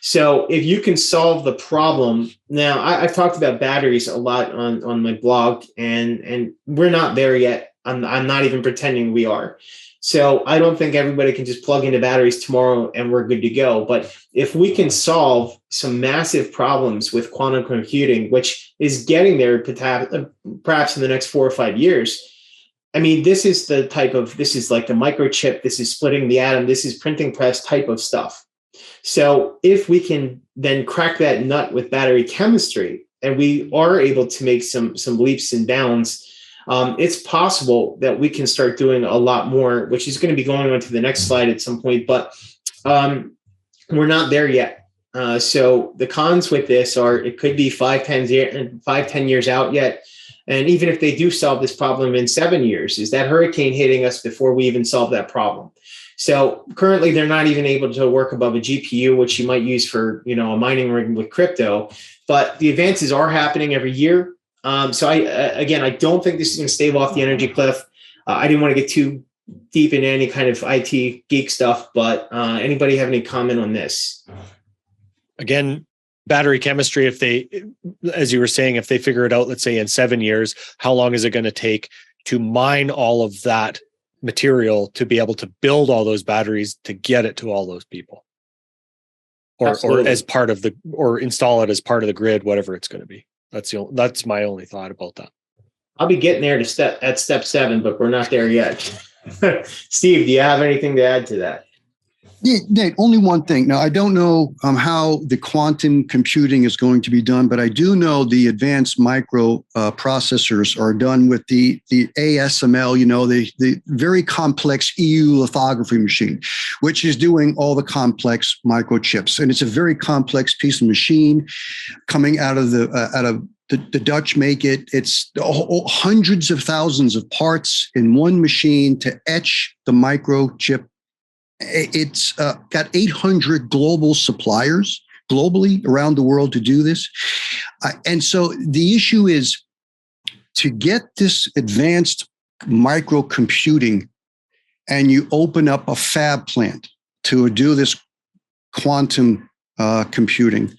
So if you can solve the problem, now I've talked about batteries a lot on my blog, and we're not there yet. I'm not even pretending we are. So I don't think everybody can just plug into batteries tomorrow and we're good to go. But if we can solve some massive problems with quantum computing, which is getting there perhaps in the next 4 or 5 years, I mean, this is like the microchip, this is splitting the atom, this is printing press type of stuff. So if we can then crack that nut with battery chemistry, and we are able to make some leaps and bounds, it's possible that we can start doing a lot more, which is going to be going on to the next slide at some point, but we're not there yet. So the cons with this are it could be 5-10 years out yet. And even if they do solve this problem in 7 years, is that hurricane hitting us before we even solve that problem? So currently they're not even able to work above a GPU, which you might use for, a mining rig with crypto, but the advances are happening every year. So I don't think this is going to stave off the energy cliff. I didn't want to get too deep into any kind of IT geek stuff, but anybody have any comment on this? Again, battery chemistry, if they, as you were saying, if they figure it out, let's say in 7 years, how long is it going to take to mine all of that material to be able to build all those batteries to get it to all those people? Or as part of or install it as part of the grid, whatever it's going to be. That's my only thought about that. I'll be getting there at step 7, but we're not there yet. Steve, do you have anything to add to that? Yeah, Nate, only one thing. Now, I don't know how the quantum computing is going to be done, but I do know the advanced micro processors are done with the ASML, the very complex EU lithography machine, which is doing all the complex microchips. And it's a very complex piece of machine coming out of the Dutch make it. It's hundreds of thousands of parts in one machine to etch the microchip. It's got 800 global suppliers globally around the world to do this. And so the issue is to get this advanced microcomputing, and you open up a fab plant to do this quantum computing.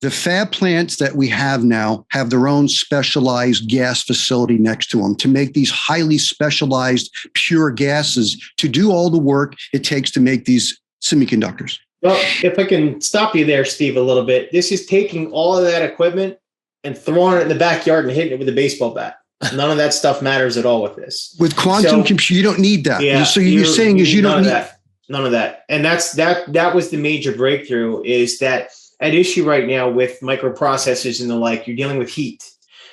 The fab plants that we have now have their own specialized gas facility next to them to make these highly specialized pure gases to do all the work it takes to make these semiconductors. Well, if I can stop you there, Steve, a little bit, this is taking all of that equipment and throwing it in the backyard and hitting it with a baseball bat. None of that stuff matters at all with this. With quantum computing, you don't need that. Yeah, so you're saying is you don't need that. None of that. And that was the major breakthrough, is that at issue right now with microprocessors and the like, you're dealing with heat.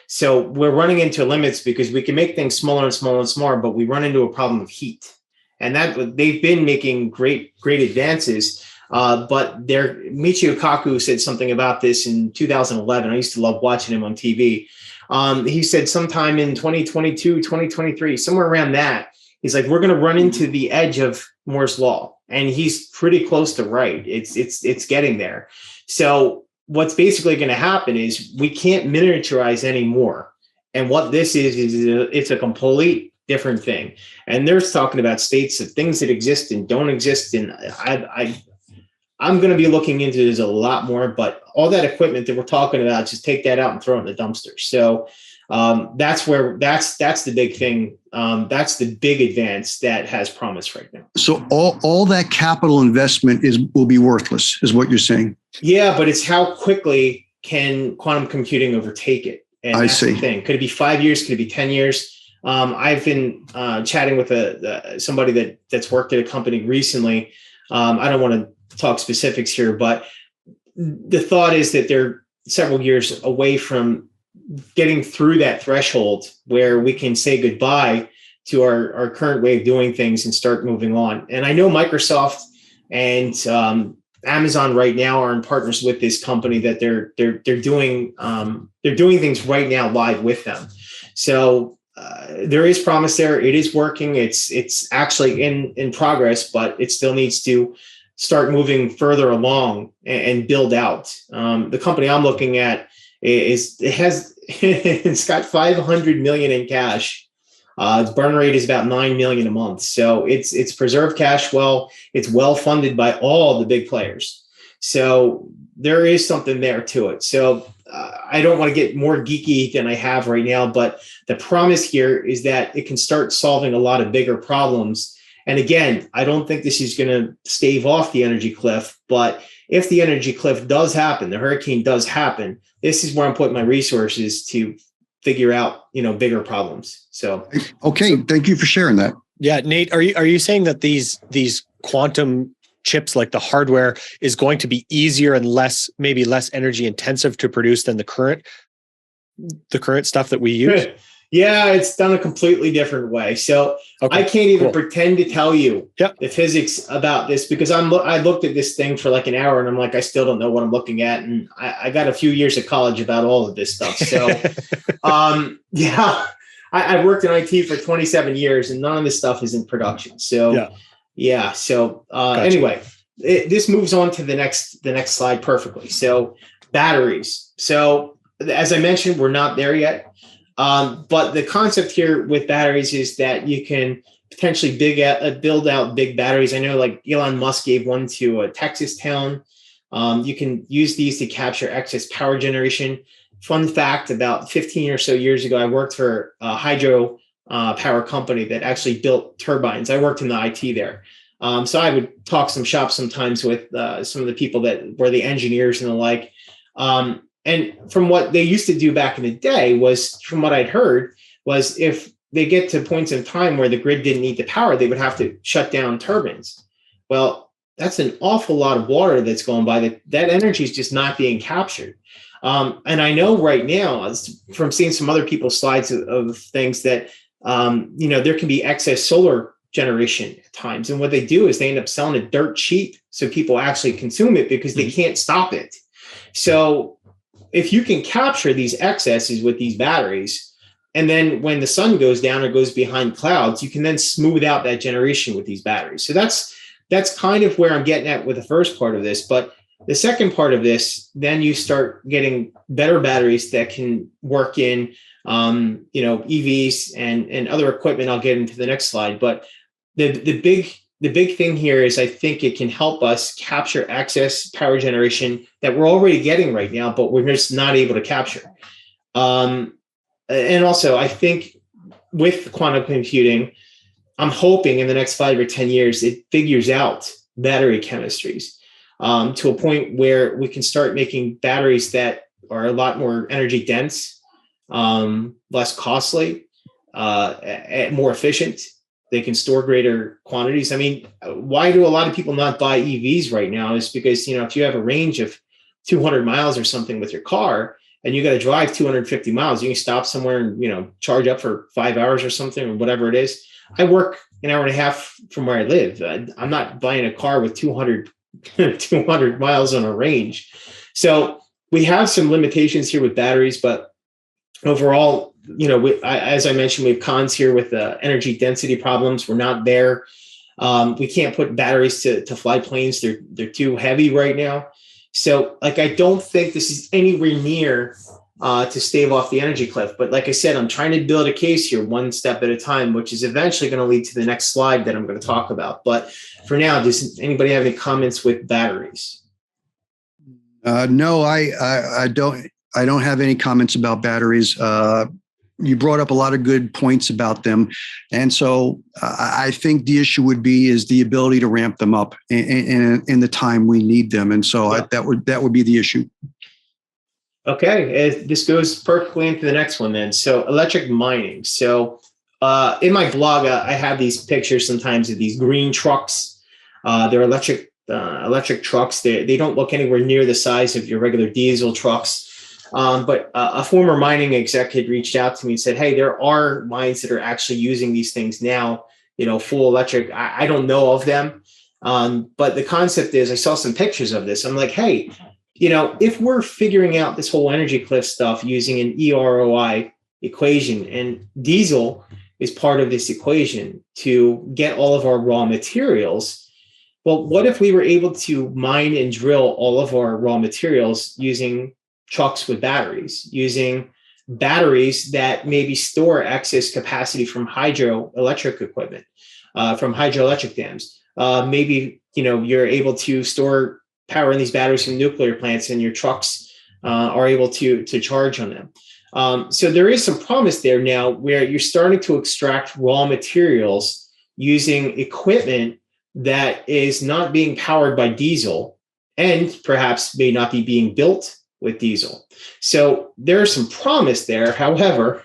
So we're running into limits because we can make things smaller and smaller and smaller, but we run into a problem of heat. And that they've been making great advances. But Michio Kaku said something about this in 2011. I used to love watching him on TV, He said sometime in 2022, 2023, somewhere around that, he's like, we're going to run into the edge of Moore's law. And he's pretty close to right. It's getting there. So what's basically going to happen is we can't miniaturize anymore. And what this is it's a complete different thing. And they're talking about states of things that exist and don't exist. And I'm going to be looking into this a lot more, but all that equipment that we're talking about, just take that out and throw it in the dumpster. So that's the big thing. That's the big advance that has promise right now. So all that capital investment will be worthless, is what you're saying. Yeah, but it's how quickly can quantum computing overtake it? And I that's see. the thing. Could it be 5 years? Could it be 10 years? I've been chatting with somebody that's worked at a company recently. I don't want to talk specifics here, but the thought is that they're several years away from getting through that threshold where we can say goodbye to our current way of doing things and start moving on. And I know Microsoft and Amazon right now are in partners with this company that they're doing things right now live with them. So there is promise there. It is working. It's actually in progress, but it still needs to start moving further along and build out. The company I'm looking at it's got 500 million in cash. Its burn rate is about 9 million a month. So it's preserved cash well. It's well funded by all the big players. So there is something there to it. So I don't want to get more geeky than I have right now, but the promise here is that it can start solving a lot of bigger problems. And again, I don't think this is going to stave off the energy cliff, but if the energy cliff does happen, the hurricane does happen, this is where I'm putting my resources to figure out, bigger problems. So, okay. Thank you for sharing that. Yeah. Nate, are you saying that these quantum chips, like the hardware, is going to be easier and maybe less energy intensive to produce than the current stuff that we use? Yeah, it's done a completely different way. So okay, I can't even pretend to tell you the physics about this because I looked at this thing for like an hour and I'm like, I still don't know what I'm looking at. And I got a few years of college about all of this stuff. So I've worked in IT for 27 years and none of this stuff is in production. So gotcha. Anyway, this moves on to the next slide perfectly. So batteries. So as I mentioned, we're not there yet. But the concept here with batteries is that you can potentially build out big batteries. I know like Elon Musk gave one to a Texas town. You can use these to capture excess power generation. Fun fact, about 15 or so years ago, I worked for a hydro power company that actually built turbines. I worked in the IT there. So I would talk some shop sometimes with some of the people that were the engineers and the like. And from what they used to do back in the day was, from what I'd heard, was if they get to points in time where the grid didn't need the power, they would have to shut down turbines. Well, that's an awful lot of water that's going by. That energy is just not being captured. And I know right now, from seeing some other people's slides of things that, there can be excess solar generation at times. And what they do is they end up selling it dirt cheap so people actually consume it because they can't stop it. So if you can capture these excesses with these batteries, and then when the sun goes down or goes behind clouds, you can then smooth out that generation with these batteries. So that's kind of where I'm getting at with the first part of this. But the second part of this, then you start getting better batteries that can work in, EVs and other equipment. I'll get into the next slide. But the big thing here is I think it can help us capture excess power generation that we're already getting right now, but we're just not able to capture. And also, I think with quantum computing, I'm hoping in the next 5 or 10 years, it figures out battery chemistries to a point where we can start making batteries that are a lot more energy dense, less costly, more efficient. They can store greater quantities. I mean, why do a lot of people not buy EVs right now? Is because, if you have a range of 200 miles or something with your car and you got to drive 250 miles, you can stop somewhere and, charge up for 5 hours or something or whatever it is. I work an hour and a half from where I live. I'm not buying a car with 200 miles on a range. So we have some limitations here with batteries, but overall, as I mentioned, we have cons here with energy density problems. We're not there. We can't put batteries to fly planes. They're too heavy right now. So like, I don't think this is anywhere near to stave off the energy cliff. But like I said, I'm trying to build a case here one step at a time, which is eventually going to lead to the next slide that I'm going to talk about. But for now, does anybody have any comments with batteries? No, I don't. I don't have any comments about batteries. You brought up a lot of good points about them, and so I think the issue would be is the ability to ramp them up in the time we need them, and so that would be the issue. Okay, this goes perfectly into the next one then. So electric mining. So in my blog, I have these pictures sometimes of these green trucks. They're electric trucks. They don't look anywhere near the size of your regular diesel trucks. But a former mining exec had reached out to me and said, hey, there are mines that are actually using these things now, full electric. I don't know of them. But the concept is, I saw some pictures of this. I'm like, hey, if we're figuring out this whole energy cliff stuff using an EROI equation, and diesel is part of this equation to get all of our raw materials, well, what if we were able to mine and drill all of our raw materials using trucks with batteries, using batteries that maybe store excess capacity from hydroelectric equipment, from hydroelectric dams? Maybe, you're able to store power in these batteries from nuclear plants, and your trucks are able to charge on them. So there is some promise there now where you're starting to extract raw materials using equipment that is not being powered by diesel and perhaps may not be being built with diesel. So there's some promise there. However,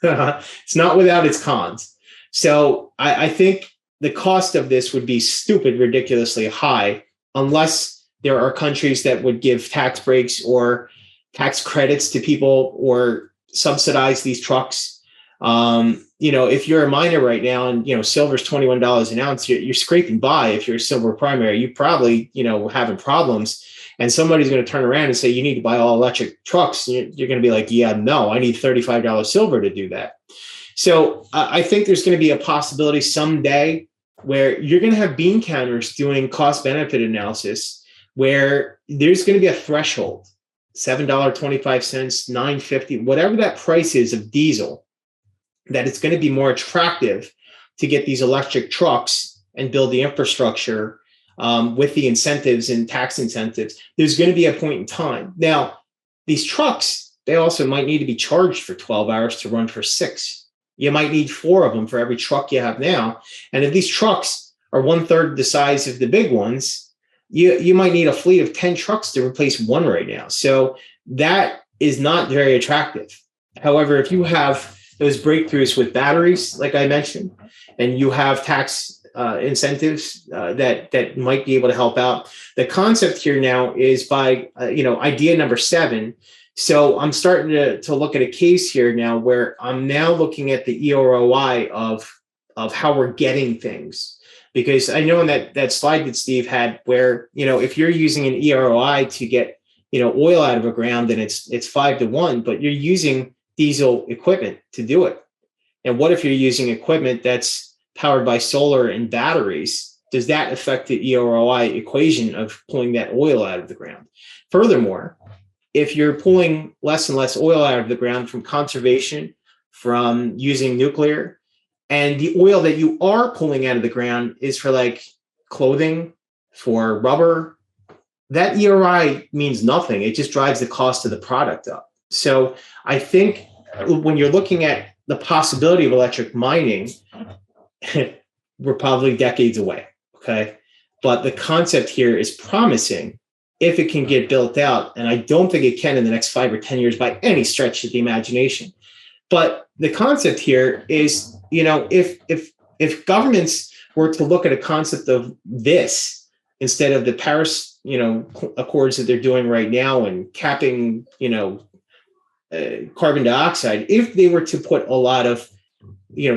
it's not without its cons. So I think the cost of this would be stupid, ridiculously high, unless there are countries that would give tax breaks or tax credits to people or subsidize these trucks. If you're a miner right now and, silver's $21 an ounce, you're scraping by. If you're a silver primary, you probably, having problems. And somebody's going to turn around and say, you need to buy all electric trucks. You're going to be like, yeah, no, I need $35 silver to do that. So I think there's going to be a possibility someday where you're going to have bean counters doing cost benefit analysis, where there's going to be a threshold, $7.25, $9.50, whatever that price is of diesel, that it's going to be more attractive to get these electric trucks and build the infrastructure with the incentives and tax incentives. There's going to be a point in time. Now, these trucks, they also might need to be charged for 12 hours to run for 6. You might need 4 of them for every truck you have now. And if these trucks are 1/3 the size of the big ones, you might need a fleet of 10 trucks to replace one right now. So that is not very attractive. However, if you have those breakthroughs with batteries, like I mentioned, and you have tax incentives that might be able to help out. The concept here now is by, idea number 7. So I'm starting to look at a case here now where I'm now looking at the EROI of how we're getting things. Because I know in that slide that Steve had where, if you're using an EROI to get, oil out of the ground, then it's 5-to-1, but you're using diesel equipment to do it. And what if you're using equipment that's powered by solar and batteries? Does that affect the EROI equation of pulling that oil out of the ground? Furthermore, if you're pulling less and less oil out of the ground from conservation, from using nuclear, and the oil that you are pulling out of the ground is for like clothing, for rubber, that EROI means nothing. It just drives the cost of the product up. So I think when you're looking at the possibility of electric mining, we're probably decades away, okay? But the concept here is promising if it can get built out, and I don't think it can in the next 5 or 10 years by any stretch of the imagination. But the concept here is, if governments were to look at a concept of this instead of the Paris, accords that they're doing right now and capping, carbon dioxide, if they were to put a lot of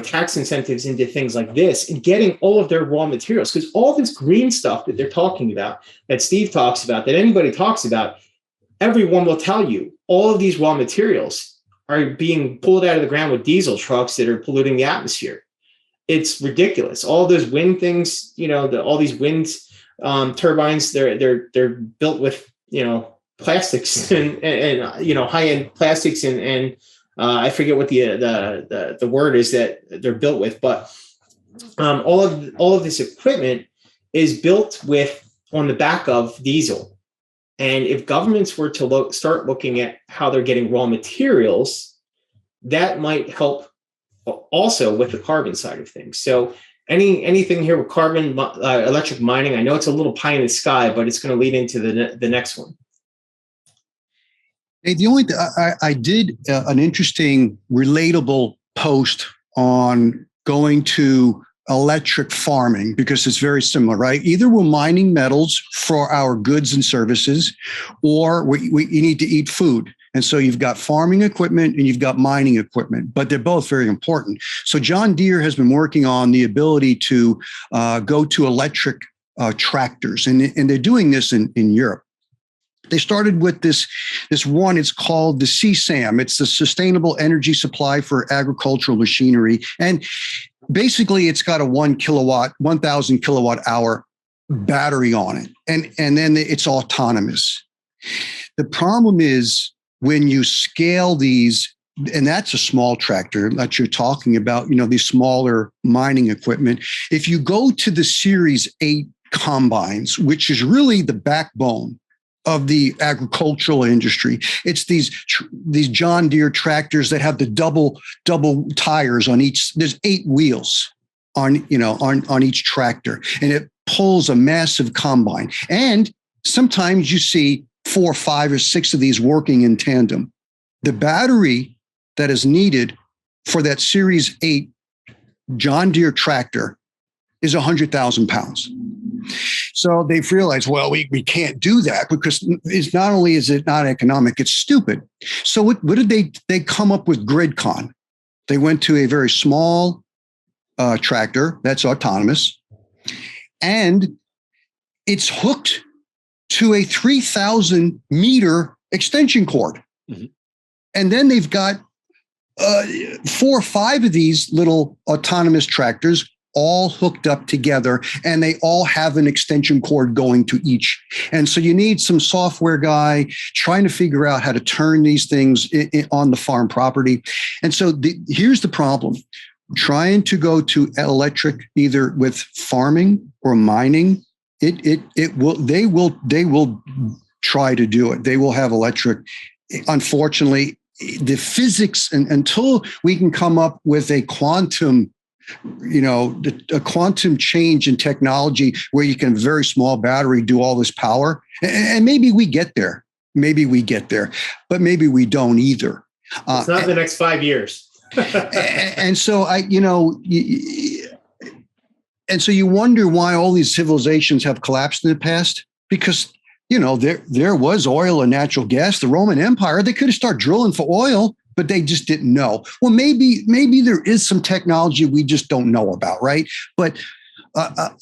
tax incentives into things like this and getting all of their raw materials, because all this green stuff that they're talking about, that Steve talks about, that anybody talks about, everyone will tell you all of these raw materials are being pulled out of the ground with diesel trucks that are polluting the atmosphere. It's ridiculous. All those wind things, all these wind turbines, they're built with, plastics and high end plastics and I forget what the word is that they're built with, but all of this equipment is built on the back of diesel. And if governments were to start looking at how they're getting raw materials, that might help also with the carbon side of things. So anything here with carbon electric mining, I know it's a little pie in the sky, but it's going to lead into the next one. Hey, I did an interesting relatable post on going to electric farming because it's very similar, right? Either we're mining metals for our goods and services, or we need to eat food. And so you've got farming equipment and you've got mining equipment, but they're both very important. So John Deere has been working on the ability to go to electric tractors, and they're doing this in Europe. They started with this one. It's called the CSAM. It's the Sustainable Energy Supply for Agricultural Machinery. And basically, it's got a 1,000 kilowatt hour battery on it. And then it's autonomous. The problem is when you scale these, and that's a small tractor that you're talking about, these smaller mining equipment. If you go to the Series 8 combines, which is really the backbone of the agricultural industry, it's these John Deere tractors that have the double tires on each. There's 8 wheels on each tractor, and it pulls a massive combine. And sometimes you see 4, 5, or 6 of these working in tandem. The battery that is needed for that Series 8 John Deere tractor is 100,000 pounds. So they've realized, well, we can't do that because it's not only is it not economic, it's stupid. So what did they come up with GridCon? They went to a very small tractor that's autonomous, and it's hooked to a 3,000 meter extension cord. Mm-hmm. And then they've got 4 or 5 of these little autonomous tractors all hooked up together, and they all have an extension cord going to each. And so you need some software guy trying to figure out how to turn these things on the farm property. And so here's the problem. Trying to go to electric, either with farming or mining, they will try to do it. They will have electric. Unfortunately, the physics, and until we can come up with a quantum change in technology where you can very small battery do all this power, and maybe we get there, but maybe we don't either. It's not the next 5 years. And so you wonder why all these civilizations have collapsed in the past, because there was oil and natural gas. The Roman Empire, they could have started drilling for oil, but they just didn't know. Well, maybe there is some technology we just don't know about, right? But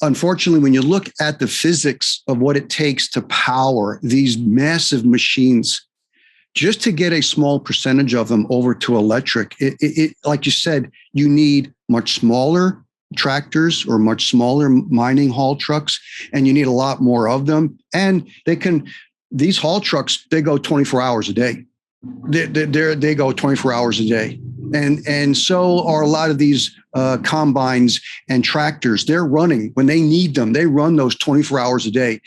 unfortunately, when you look at the physics of what it takes to power these massive machines, just to get a small percentage of them over to electric, it like you said, you need much smaller tractors or much smaller mining haul trucks, and you need a lot more of them. And these haul trucks, they go 24 hours a day. They go 24 hours a day. And so are a lot of these combines and tractors. They're running when they need them. They run those 24 hours a day.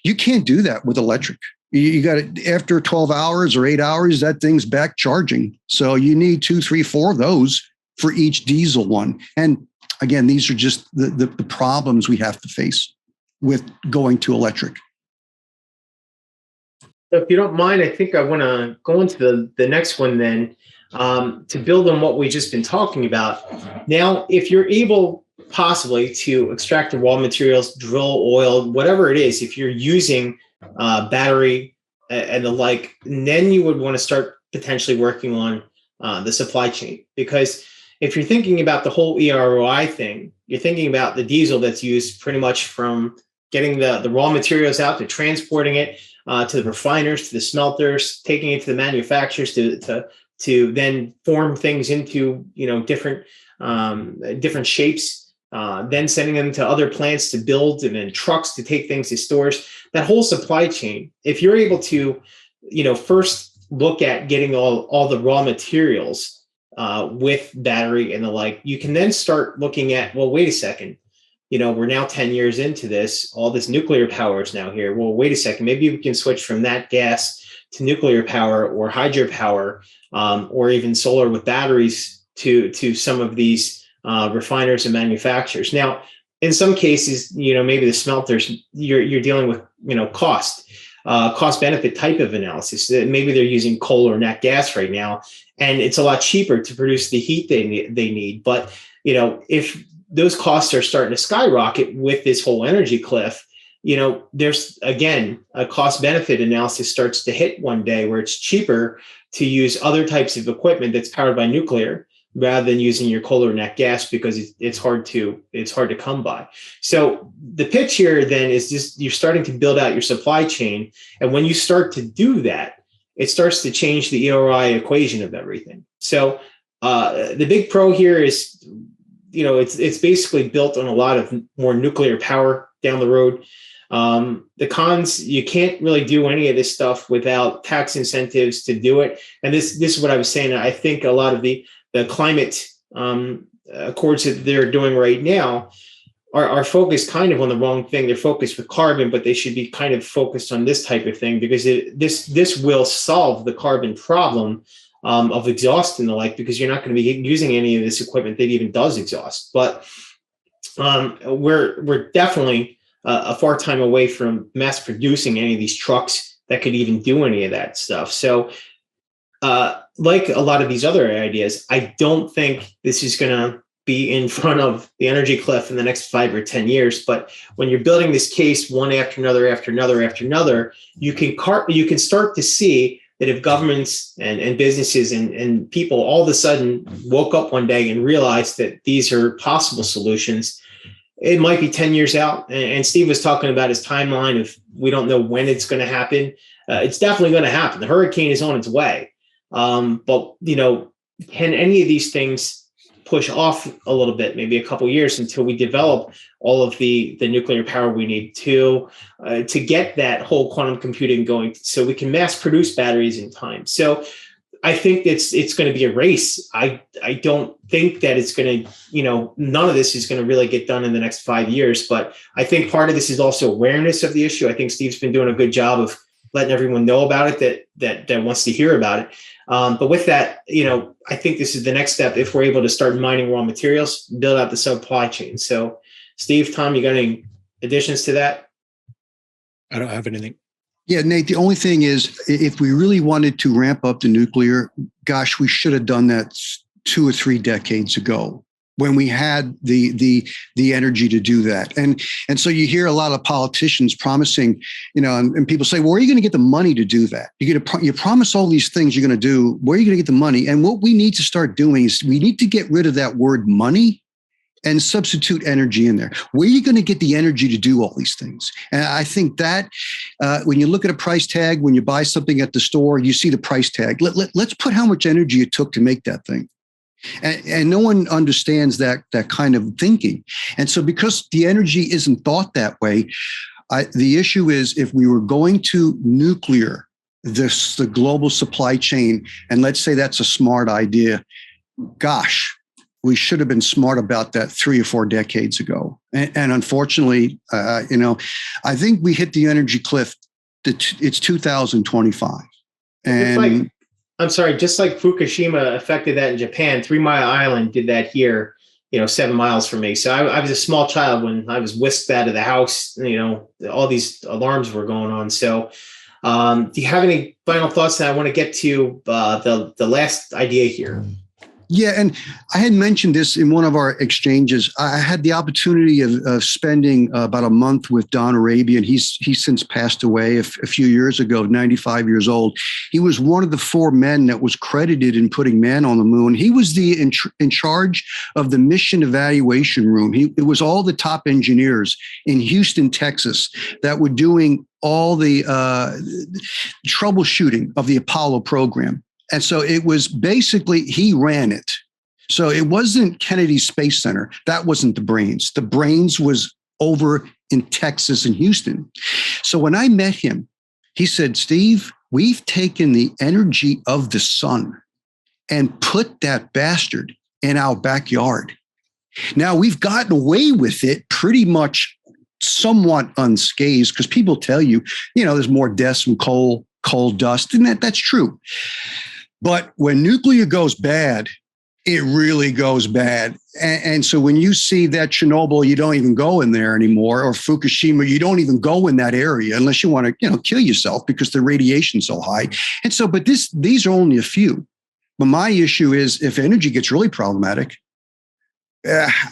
You can't do that with electric. You got to, after 12 hours or 8 hours, that thing's back charging. So you need 2, 3, 4 of those for each diesel one. And again, these are just the problems we have to face with going to electric. So if you don't mind, I think I want to go into the next one then, to build on what we've just been talking about. Now, if you're able possibly to extract the raw materials, drill oil, whatever it is, if you're using battery and the like, then you would want to start potentially working on the supply chain. Because if you're thinking about the whole EROI thing, you're thinking about the diesel that's used pretty much from getting the raw materials out to transporting it to the refiners, to the smelters, taking it to the manufacturers to to then form things into, different shapes, then sending them to other plants to build, and then trucks to take things to stores. That whole supply chain, if you're able to, first look at getting all the raw materials with battery and the like, you can then start looking at, well, wait a second, we're now 10 years into this, all this nuclear power is now here. Well, wait a second, maybe we can switch from that gas to nuclear power or hydropower, or even solar with batteries to some of these refiners and manufacturers. Now, in some cases, maybe the smelters, you're dealing with, cost benefit type of analysis. Maybe they're using coal or nat gas right now, and it's a lot cheaper to produce the heat they need. But, if those costs are starting to skyrocket with this whole energy cliff, there's, again, a cost benefit analysis starts to hit one day where it's cheaper to use other types of equipment that's powered by nuclear rather than using your coal or nat gas, because it's hard to come by. So the pitch here then is just, you're starting to build out your supply chain. And when you start to do that, it starts to change the ERI equation of everything. So the big pro here is, it's basically built on a lot of more nuclear power down the road. The cons, you can't really do any of this stuff without tax incentives to do it. And this is what I was saying. I think a lot of the climate accords that they're doing right now are focused kind of on the wrong thing. They're focused with carbon, but they should be kind of focused on this type of thing, because this will solve the carbon problem of exhaust and the like, because you're not going to be using any of this equipment that even does exhaust. But we're definitely a far time away from mass producing any of these trucks that could even do any of that stuff. So like a lot of these other ideas, I don't think this is going to be in front of the energy cliff in the next 5 or 10 years. But when you're building this case one after another, after another, after another, you can start to see that if governments and businesses and people all of a sudden woke up one day and realized that these are possible solutions, it might be 10 years out. And Steve was talking about his timeline of, we don't know when it's going to happen. It's definitely going to happen. The hurricane is on its way. But, can any of these things push off a little bit, maybe a couple of years, until we develop all of the nuclear power we need to get that whole quantum computing going, so we can mass produce batteries in time? So I think it's going to be a race. I don't think that it's going to, none of this is going to really get done in the next 5 years. But I think part of this is also awareness of the issue. I think Steve's been doing a good job of letting everyone know about it that wants to hear about it. But with that, I think this is the next step. If we're able to start mining raw materials, build out the supply chain. So Steve, Tom, you got any additions to that? I don't have anything. Yeah, Nate, the only thing is, if we really wanted to ramp up the nuclear, gosh, we should have done that 2 or 3 decades ago, when we had the energy to do that. And so you hear a lot of politicians promising, and people say, well, where are you going to get the money to do that? You promise all these things you're going to do. Where are you going to get the money? And what we need to start doing is, we need to get rid of that word money and substitute energy in there. Where are you going to get the energy to do all these things? And I think that when you look at a price tag, when you buy something at the store, you see the price tag. Let's put how much energy it took to make that thing. And no one understands that kind of thinking. And so, because the energy isn't thought that way, the issue is, if we were going to nuclear the global supply chain, and let's say that's a smart idea, gosh, we should have been smart about that 3 or 4 decades ago. And unfortunately, I think we hit the energy cliff. It's 2025. And just like Fukushima affected that in Japan, 3 Mile Island did that here, 7 miles from me. So I was a small child when I was whisked out of the house, all these alarms were going on. So do you have any final thoughts? That I want to get to the last idea here. Yeah, and I had mentioned this in one of our exchanges. I had the opportunity of spending about a month with Don Arabian. He's since passed away a few years ago, 95 years old. He was one of the 4 men that was credited in putting man on the moon. He was in charge of the mission evaluation room. It was all the top engineers in Houston, Texas, that were doing all the troubleshooting of the Apollo program. And so it was basically, he ran it. So it wasn't Kennedy Space Center. That wasn't the brains. The brains was over in Texas and Houston. So when I met him, he said, Steve, we've taken the energy of the sun and put that bastard in our backyard. Now we've gotten away with it pretty much somewhat unscathed, because people tell you, there's more deaths from coal dust, and that's true. But when nuclear goes bad, it really goes bad. And so when you see that Chernobyl, you don't even go in there anymore, or Fukushima, you don't even go in that area unless you want to, kill yourself because the radiation's so high. And so, but these are only a few. But my issue is, if energy gets really problematic,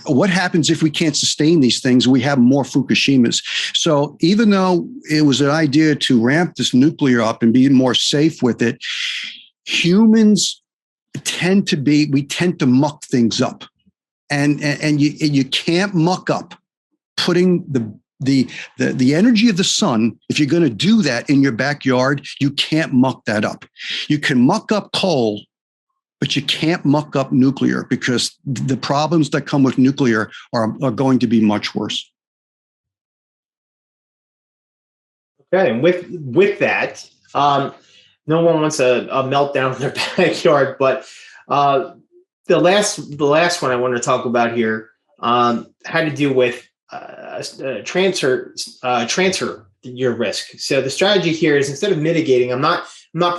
what happens if we can't sustain these things? We have more Fukushimas. So even though it was an idea to ramp this nuclear up and be more safe with it, humans tend to muck things up, and you can't muck up putting the energy of the sun. If you're going to do that in your backyard, you can't muck that up. You can muck up coal, but you can't muck up nuclear, because the problems that come with nuclear are going to be much worse. Okay, and with that, no one wants a meltdown in their backyard, but the last one I want to talk about here had to do with transfer your risk. So the strategy here is, instead of mitigating, I'm not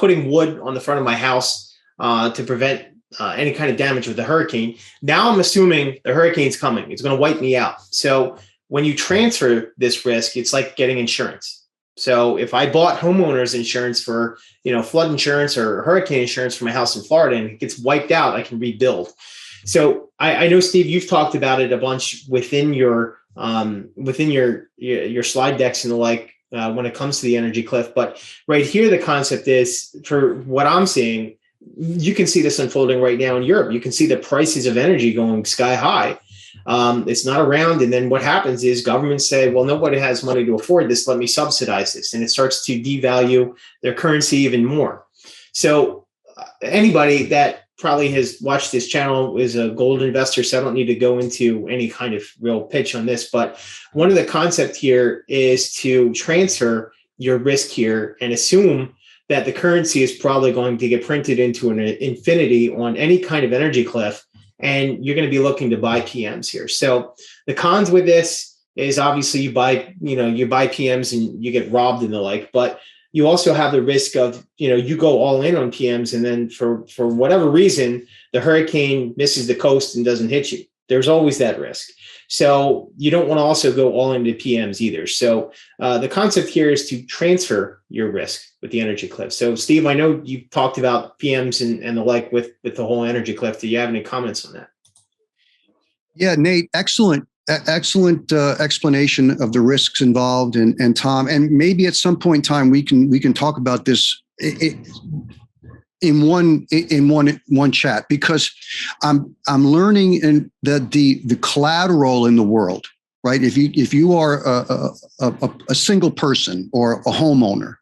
putting wood on the front of my house to prevent any kind of damage with the hurricane. Now I'm assuming the hurricane's coming. It's going to wipe me out. So when you transfer this risk, it's like getting insurance. So if I bought homeowners insurance for, flood insurance or hurricane insurance for my house in Florida, and it gets wiped out, I can rebuild. So I know, Steve, you've talked about it a bunch within your slide decks and the like when it comes to the energy cliff. But right here, the concept is, for what I'm seeing, you can see this unfolding right now in Europe. You can see the prices of energy going sky high. It's not around. And then what happens is governments say, well, nobody has money to afford this. Let me subsidize this. And it starts to devalue their currency even more. So anybody that probably has watched this channel is a gold investor, so I don't need to go into any kind of real pitch on this. But one of the concepts here is to transfer your risk here and assume that the currency is probably going to get printed into an infinity on any kind of energy cliff, and you're going to be looking to buy PMs here. So the cons with this is, obviously you buy PMs and you get robbed and the like, but you also have the risk of, you go all in on PMs, and then for whatever reason, the hurricane misses the coast and doesn't hit you. There's always that risk. So you don't want to also go all into PMs either. So the concept here is to transfer your risk with the energy cliff. So Steve, I know you talked about PMs and the like with the whole energy cliff. Do you have any comments on that? Yeah, Nate, excellent explanation of the risks involved, and Tom, and maybe at some point in time we can talk about this in one chat, because I'm learning that the collateral in the world, right? If you are a single person or a homeowner,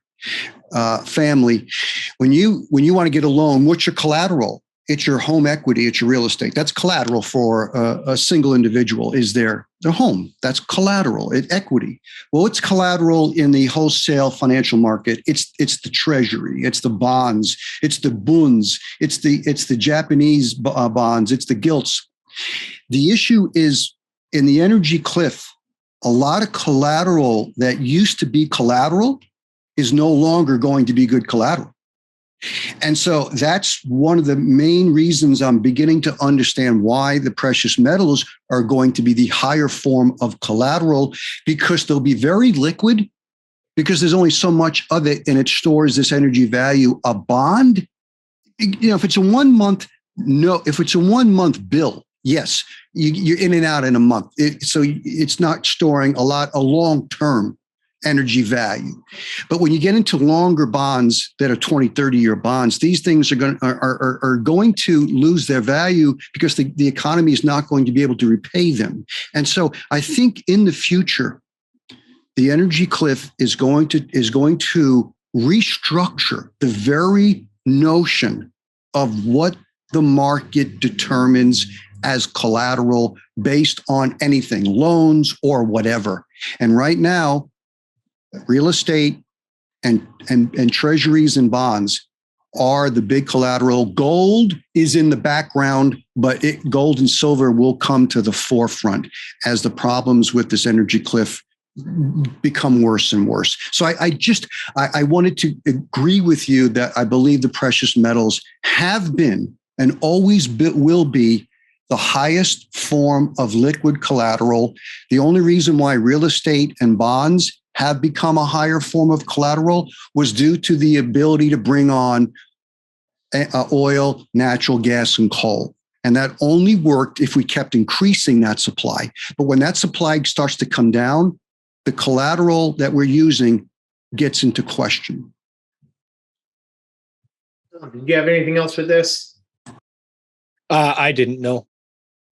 family, when you want to get a loan, what's your collateral? It's your home equity. It's your real estate. That's collateral for a single individual. Is their home? That's collateral. It's equity. Well, it's collateral in the wholesale financial market. It's the treasury. It's the bonds. It's the bunds. It's the Japanese bonds. It's the gilts. The issue is, in the energy cliff, a lot of collateral that used to be collateral is no longer going to be good collateral. And so that's one of the main reasons I'm beginning to understand why the precious metals are going to be the higher form of collateral, because they'll be very liquid, because there's only so much of it and it stores this energy value. A bond, if it's a 1 month, no. If it's a 1 month bill, yes, you're in and out in a month. So it's not storing a long-term energy value. But when you get into longer bonds that are 20, 30-year bonds, these things are going to lose their value, because the economy is not going to be able to repay them. And so I think in the future, the energy cliff is going to restructure the very notion of what the market determines as collateral based on anything, loans or whatever. And right now, real estate and treasuries and bonds are the big collateral. Gold is in the background, but gold and silver will come to the forefront as the problems with this energy cliff become worse and worse. So I wanted to agree with you that I believe the precious metals have been and always will be the highest form of liquid collateral. The only reason why real estate and bonds have become a higher form of collateral was due to the ability to bring on oil, natural gas, and coal. And that only worked if we kept increasing that supply. But when that supply starts to come down, the collateral that we're using gets into question. Did you have anything else with this? I didn't know.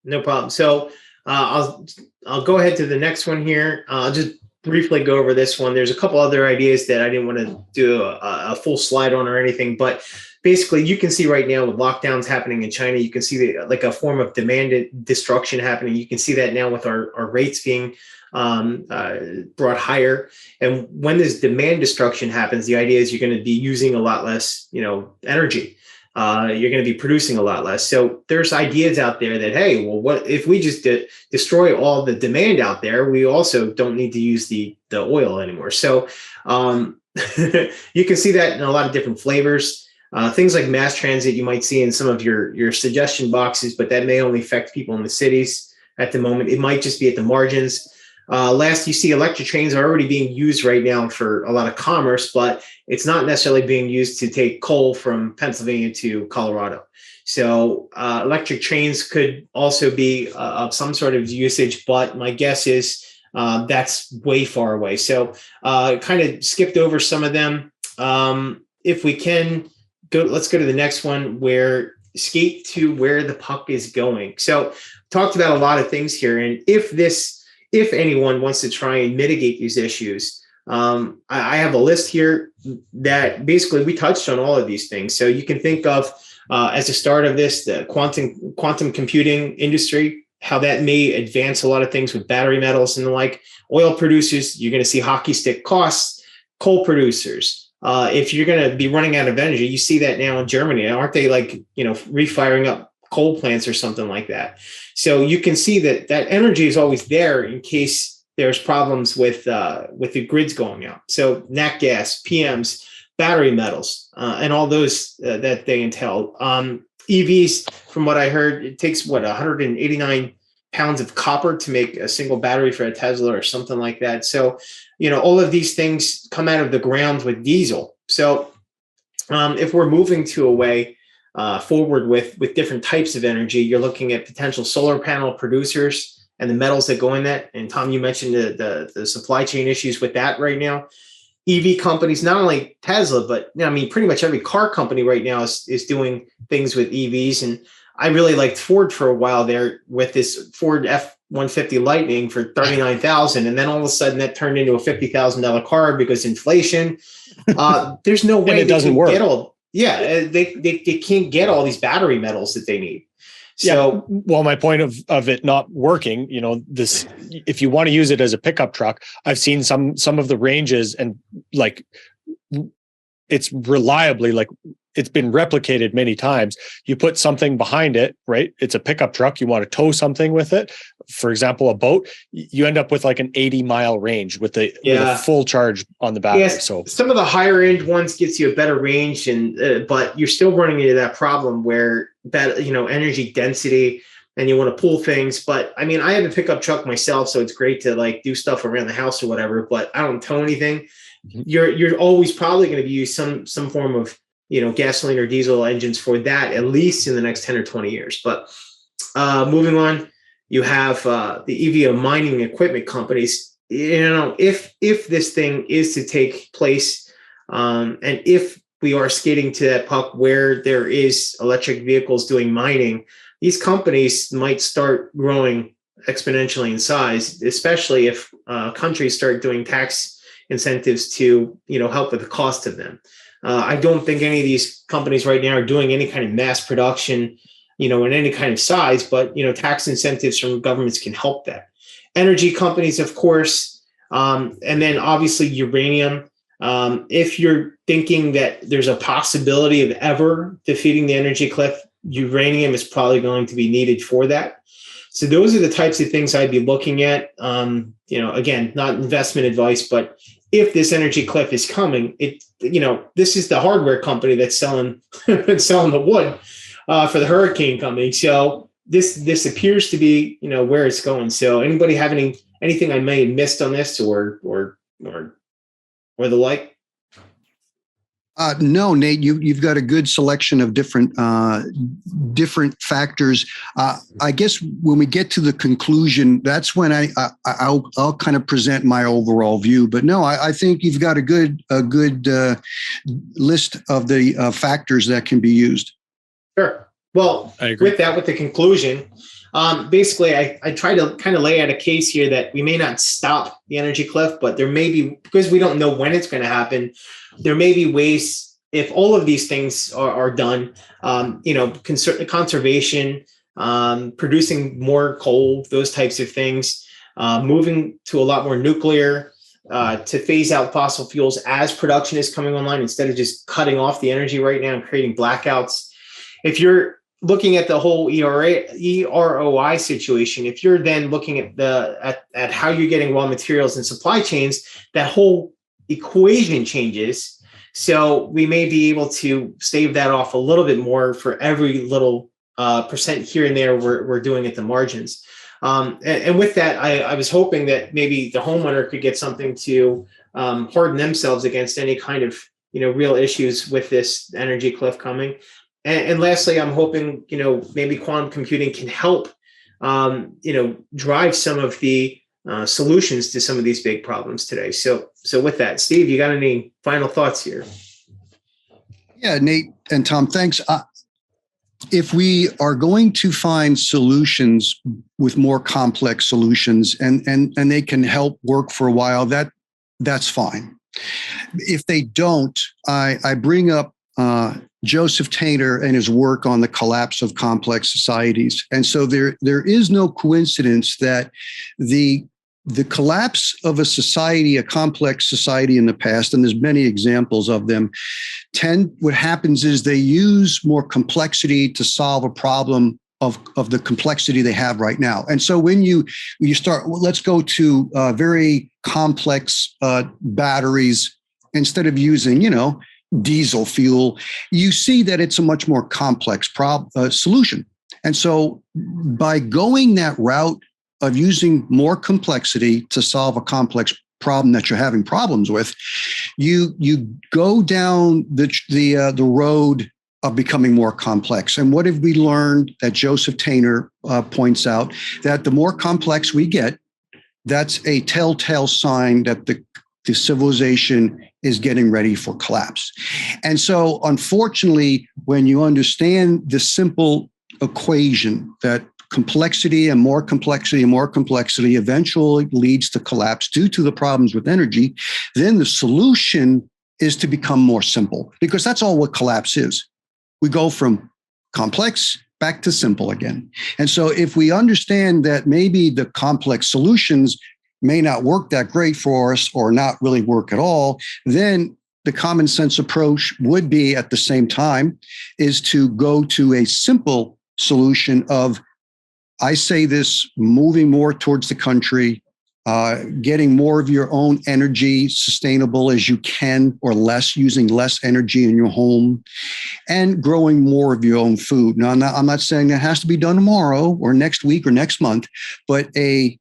No problem. So I'll go ahead to the next one here. I'll just briefly go over this one. There's a couple other ideas that I didn't want to do a full slide on or anything, but basically you can see right now with lockdowns happening in China, you can see like a form of demand destruction happening. You can see that now with our rates being brought higher. And when this demand destruction happens, the idea is you're going to be using a lot less, energy. You're going to be producing a lot less. So there's ideas out there that, hey, well, what if we just destroy all the demand out there? We also don't need to use the oil anymore. So you can see that in a lot of different flavors. Things like mass transit, you might see in some of your suggestion boxes, but that may only affect people in the cities at the moment. It might just be at the margins. Last, you see electric trains are already being used right now for a lot of commerce, but it's not necessarily being used to take coal from Pennsylvania to Colorado. So electric trains could also be of some sort of usage, but my guess is that's way far away. So kind of skipped over some of them. If we can go, let's go to the next one where skate to where the puck is going. So talked about a lot of things here. And if anyone wants to try and mitigate these issues, I have a list here that basically we touched on all of these things. So you can think of as a start of this, the quantum computing industry, how that may advance a lot of things with battery metals and the like. Oil producers, you're going to see hockey stick costs. Coal producers, if you're going to be running out of energy, you see that now in Germany. Aren't they refiring up coal plants or something like that? So you can see that energy is always there in case there's problems with the grids going out. So nat gas, PMs, battery metals, and all those that they entail. EVs, from what I heard, it takes 189 pounds of copper to make a single battery for a Tesla or something like that. So, all of these things come out of the ground with diesel. So if we're moving to a way forward with different types of energy, you're looking at potential solar panel producers and the metals that go in that. And Tom, you mentioned the supply chain issues with that right now. EV companies, not only Tesla, but pretty much every car company right now is doing things with EVs. And I really liked Ford for a while there with this Ford F-150 Lightning for $39,000, and then all of a sudden that turned into a $50,000 car because inflation. There's no way it doesn't work. They can't get all these battery metals that they need. So, well, my point of it not working, this, if you want to use it as a pickup truck, I've seen some of the ranges and it's reliably it's been replicated many times. You put something behind it, right? It's a pickup truck. You want to tow something with it. For example, a boat, you end up with an 80-mile range with a full charge on the battery. Yes, so some of the higher end ones gets you a better range, but you're still running into that problem where energy density and you want to pull things. But I have a pickup truck myself, so it's great to do stuff around the house or whatever, but I don't tow anything. You're always probably going to be using some form of gasoline or diesel engines for that, at least in the next 10 or 20 years. But moving on, you have the EV mining equipment companies. If this thing is to take place, and if we are skating to that puck where there is electric vehicles doing mining, these companies might start growing exponentially in size, especially if countries start doing tax incentives to help with the cost of them. I don't think any of these companies right now are doing any kind of mass production, in any kind of size, but, tax incentives from governments can help that. Energy companies, of course, and then obviously uranium. If you're thinking that there's a possibility of ever defeating the energy cliff, uranium is probably going to be needed for that. So those are the types of things I'd be looking at. Again, not investment advice, but if this energy cliff is coming, this is the hardware company that's selling the wood for the hurricane company. So this appears to be where it's going. So anybody have anything I may have missed on this or the like? No, Nate, you've got a good selection of different factors. I guess when we get to the conclusion, that's when I'll kind of present my overall view. But no, I think you've got a good list of the factors that can be used. Sure. Well, with the conclusion, basically, I try to kind of lay out a case here that we may not stop the energy cliff, but there may be, because we don't know when it's going to happen, there may be ways, if all of these things are done, conservation, producing more coal, those types of things, moving to a lot more nuclear, to phase out fossil fuels as production is coming online, instead of just cutting off the energy right now and creating blackouts. If you're looking at the whole EROI situation, if you're then looking at how you're getting raw materials and supply chains, that whole equation changes. So we may be able to stave that off a little bit more for every little percent here and there we're doing at the margins. And with that, I was hoping that maybe the homeowner could get something to harden themselves against any kind of real issues with this energy cliff coming. And lastly, I'm hoping maybe quantum computing can help drive some of the solutions to some of these big problems today. So with that, Steve, you got any final thoughts here? Yeah, Nate and Tom, thanks. If we are going to find solutions with more complex solutions and they can help work for a while, that's fine. If they don't, I bring up Joseph Tainter and his work on the collapse of complex societies. And so there is no coincidence that the collapse of a society, a complex society in the past, and there's many examples of them, what happens is they use more complexity to solve a problem of the complexity they have right now. And so when you start, let's go to very complex batteries, instead of using, diesel fuel, you see that it's a much more complex solution. And so by going that route of using more complexity to solve a complex problem that you're having problems with, you go down the road of becoming more complex. And what have we learned that Joseph Tainter points out? That the more complex we get, that's a telltale sign that the civilization is getting ready for collapse. And so, unfortunately, when you understand the simple equation that complexity and more complexity and more complexity eventually leads to collapse due to the problems with energy, then the solution is to become more simple, because that's all what collapse is. We go from complex back to simple again. And so if we understand that maybe the complex solutions may not work that great for us or not really work at all, then the common sense approach would be at the same time is to go to a simple solution of, I say this, moving more towards the country, getting more of your own energy sustainable as you can, or less, using less energy in your home, and growing more of your own food. Now, I'm not saying that has to be done tomorrow or next week or next month, but a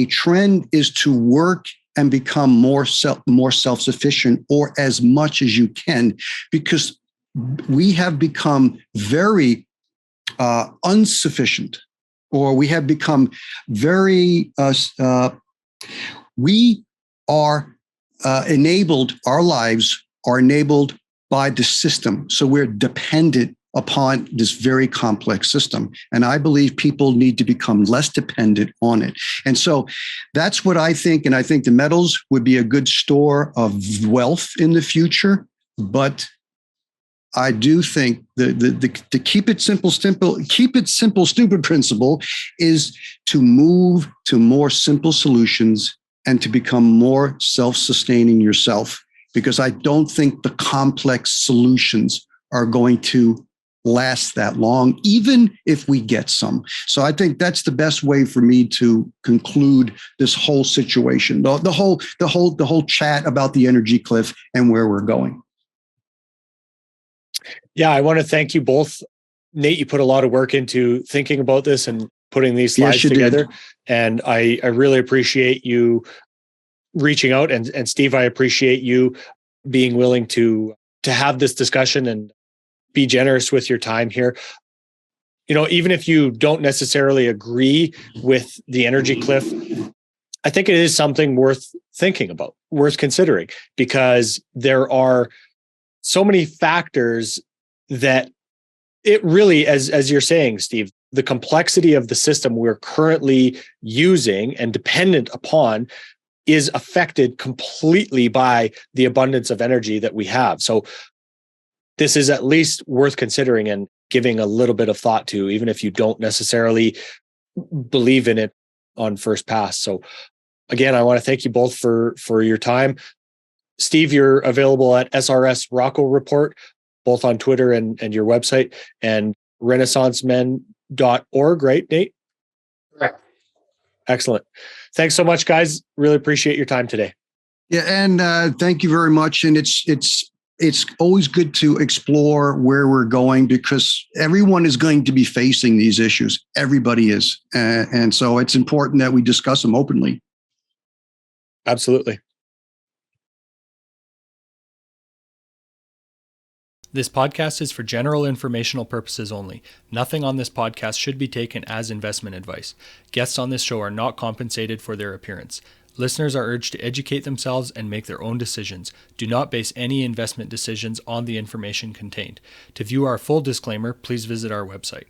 trend is to work and become more self-sufficient, or as much as you can, because we have become very insufficient, or we have become very, we are enabled, our lives are enabled by the system. So we're dependent upon this very complex system. And I believe people need to become less dependent on it. And so that's what I think. And I think the metals would be a good store of wealth in the future. but I do think the keep it simple, stupid principle is to move to more simple solutions and to become more self-sustaining yourself, because I don't think the complex solutions are going to last that long, even if we get some. So I think that's the best way for me to conclude this whole situation, the whole chat about the energy cliff and where we're going. Yeah, I want to thank you both. Nate, you put a lot of work into thinking about this and putting these slides together. And I really appreciate you reaching out. And Steve, I appreciate you being willing to have this discussion and be generous with your time here. You know, even if you don't necessarily agree with the energy cliff, I think it is something worth thinking about, worth considering, because there are so many factors that it really, as you're saying, Steve, the complexity of the system we're currently using and dependent upon is affected completely by the abundance of energy that we have. So this is at least worth considering and giving a little bit of thought to, even if you don't necessarily believe in it on first pass. So again, I want to thank you both for your time. Steve, you're available at SRS Rocco Report, both on Twitter and your website, and renaissancemen.org, right, Nate? Correct. Excellent. Thanks so much, guys. Really appreciate your time today. Yeah, and thank you very much. And it's always good to explore where we're going, because everyone is going to be facing these issues. Everybody is. And so it's important that we discuss them openly. Absolutely. This podcast is for general informational purposes only. Nothing on this podcast should be taken as investment advice. Guests on this show are not compensated for their appearance. Listeners are urged to educate themselves and make their own decisions. Do not base any investment decisions on the information contained. To view our full disclaimer, please visit our website.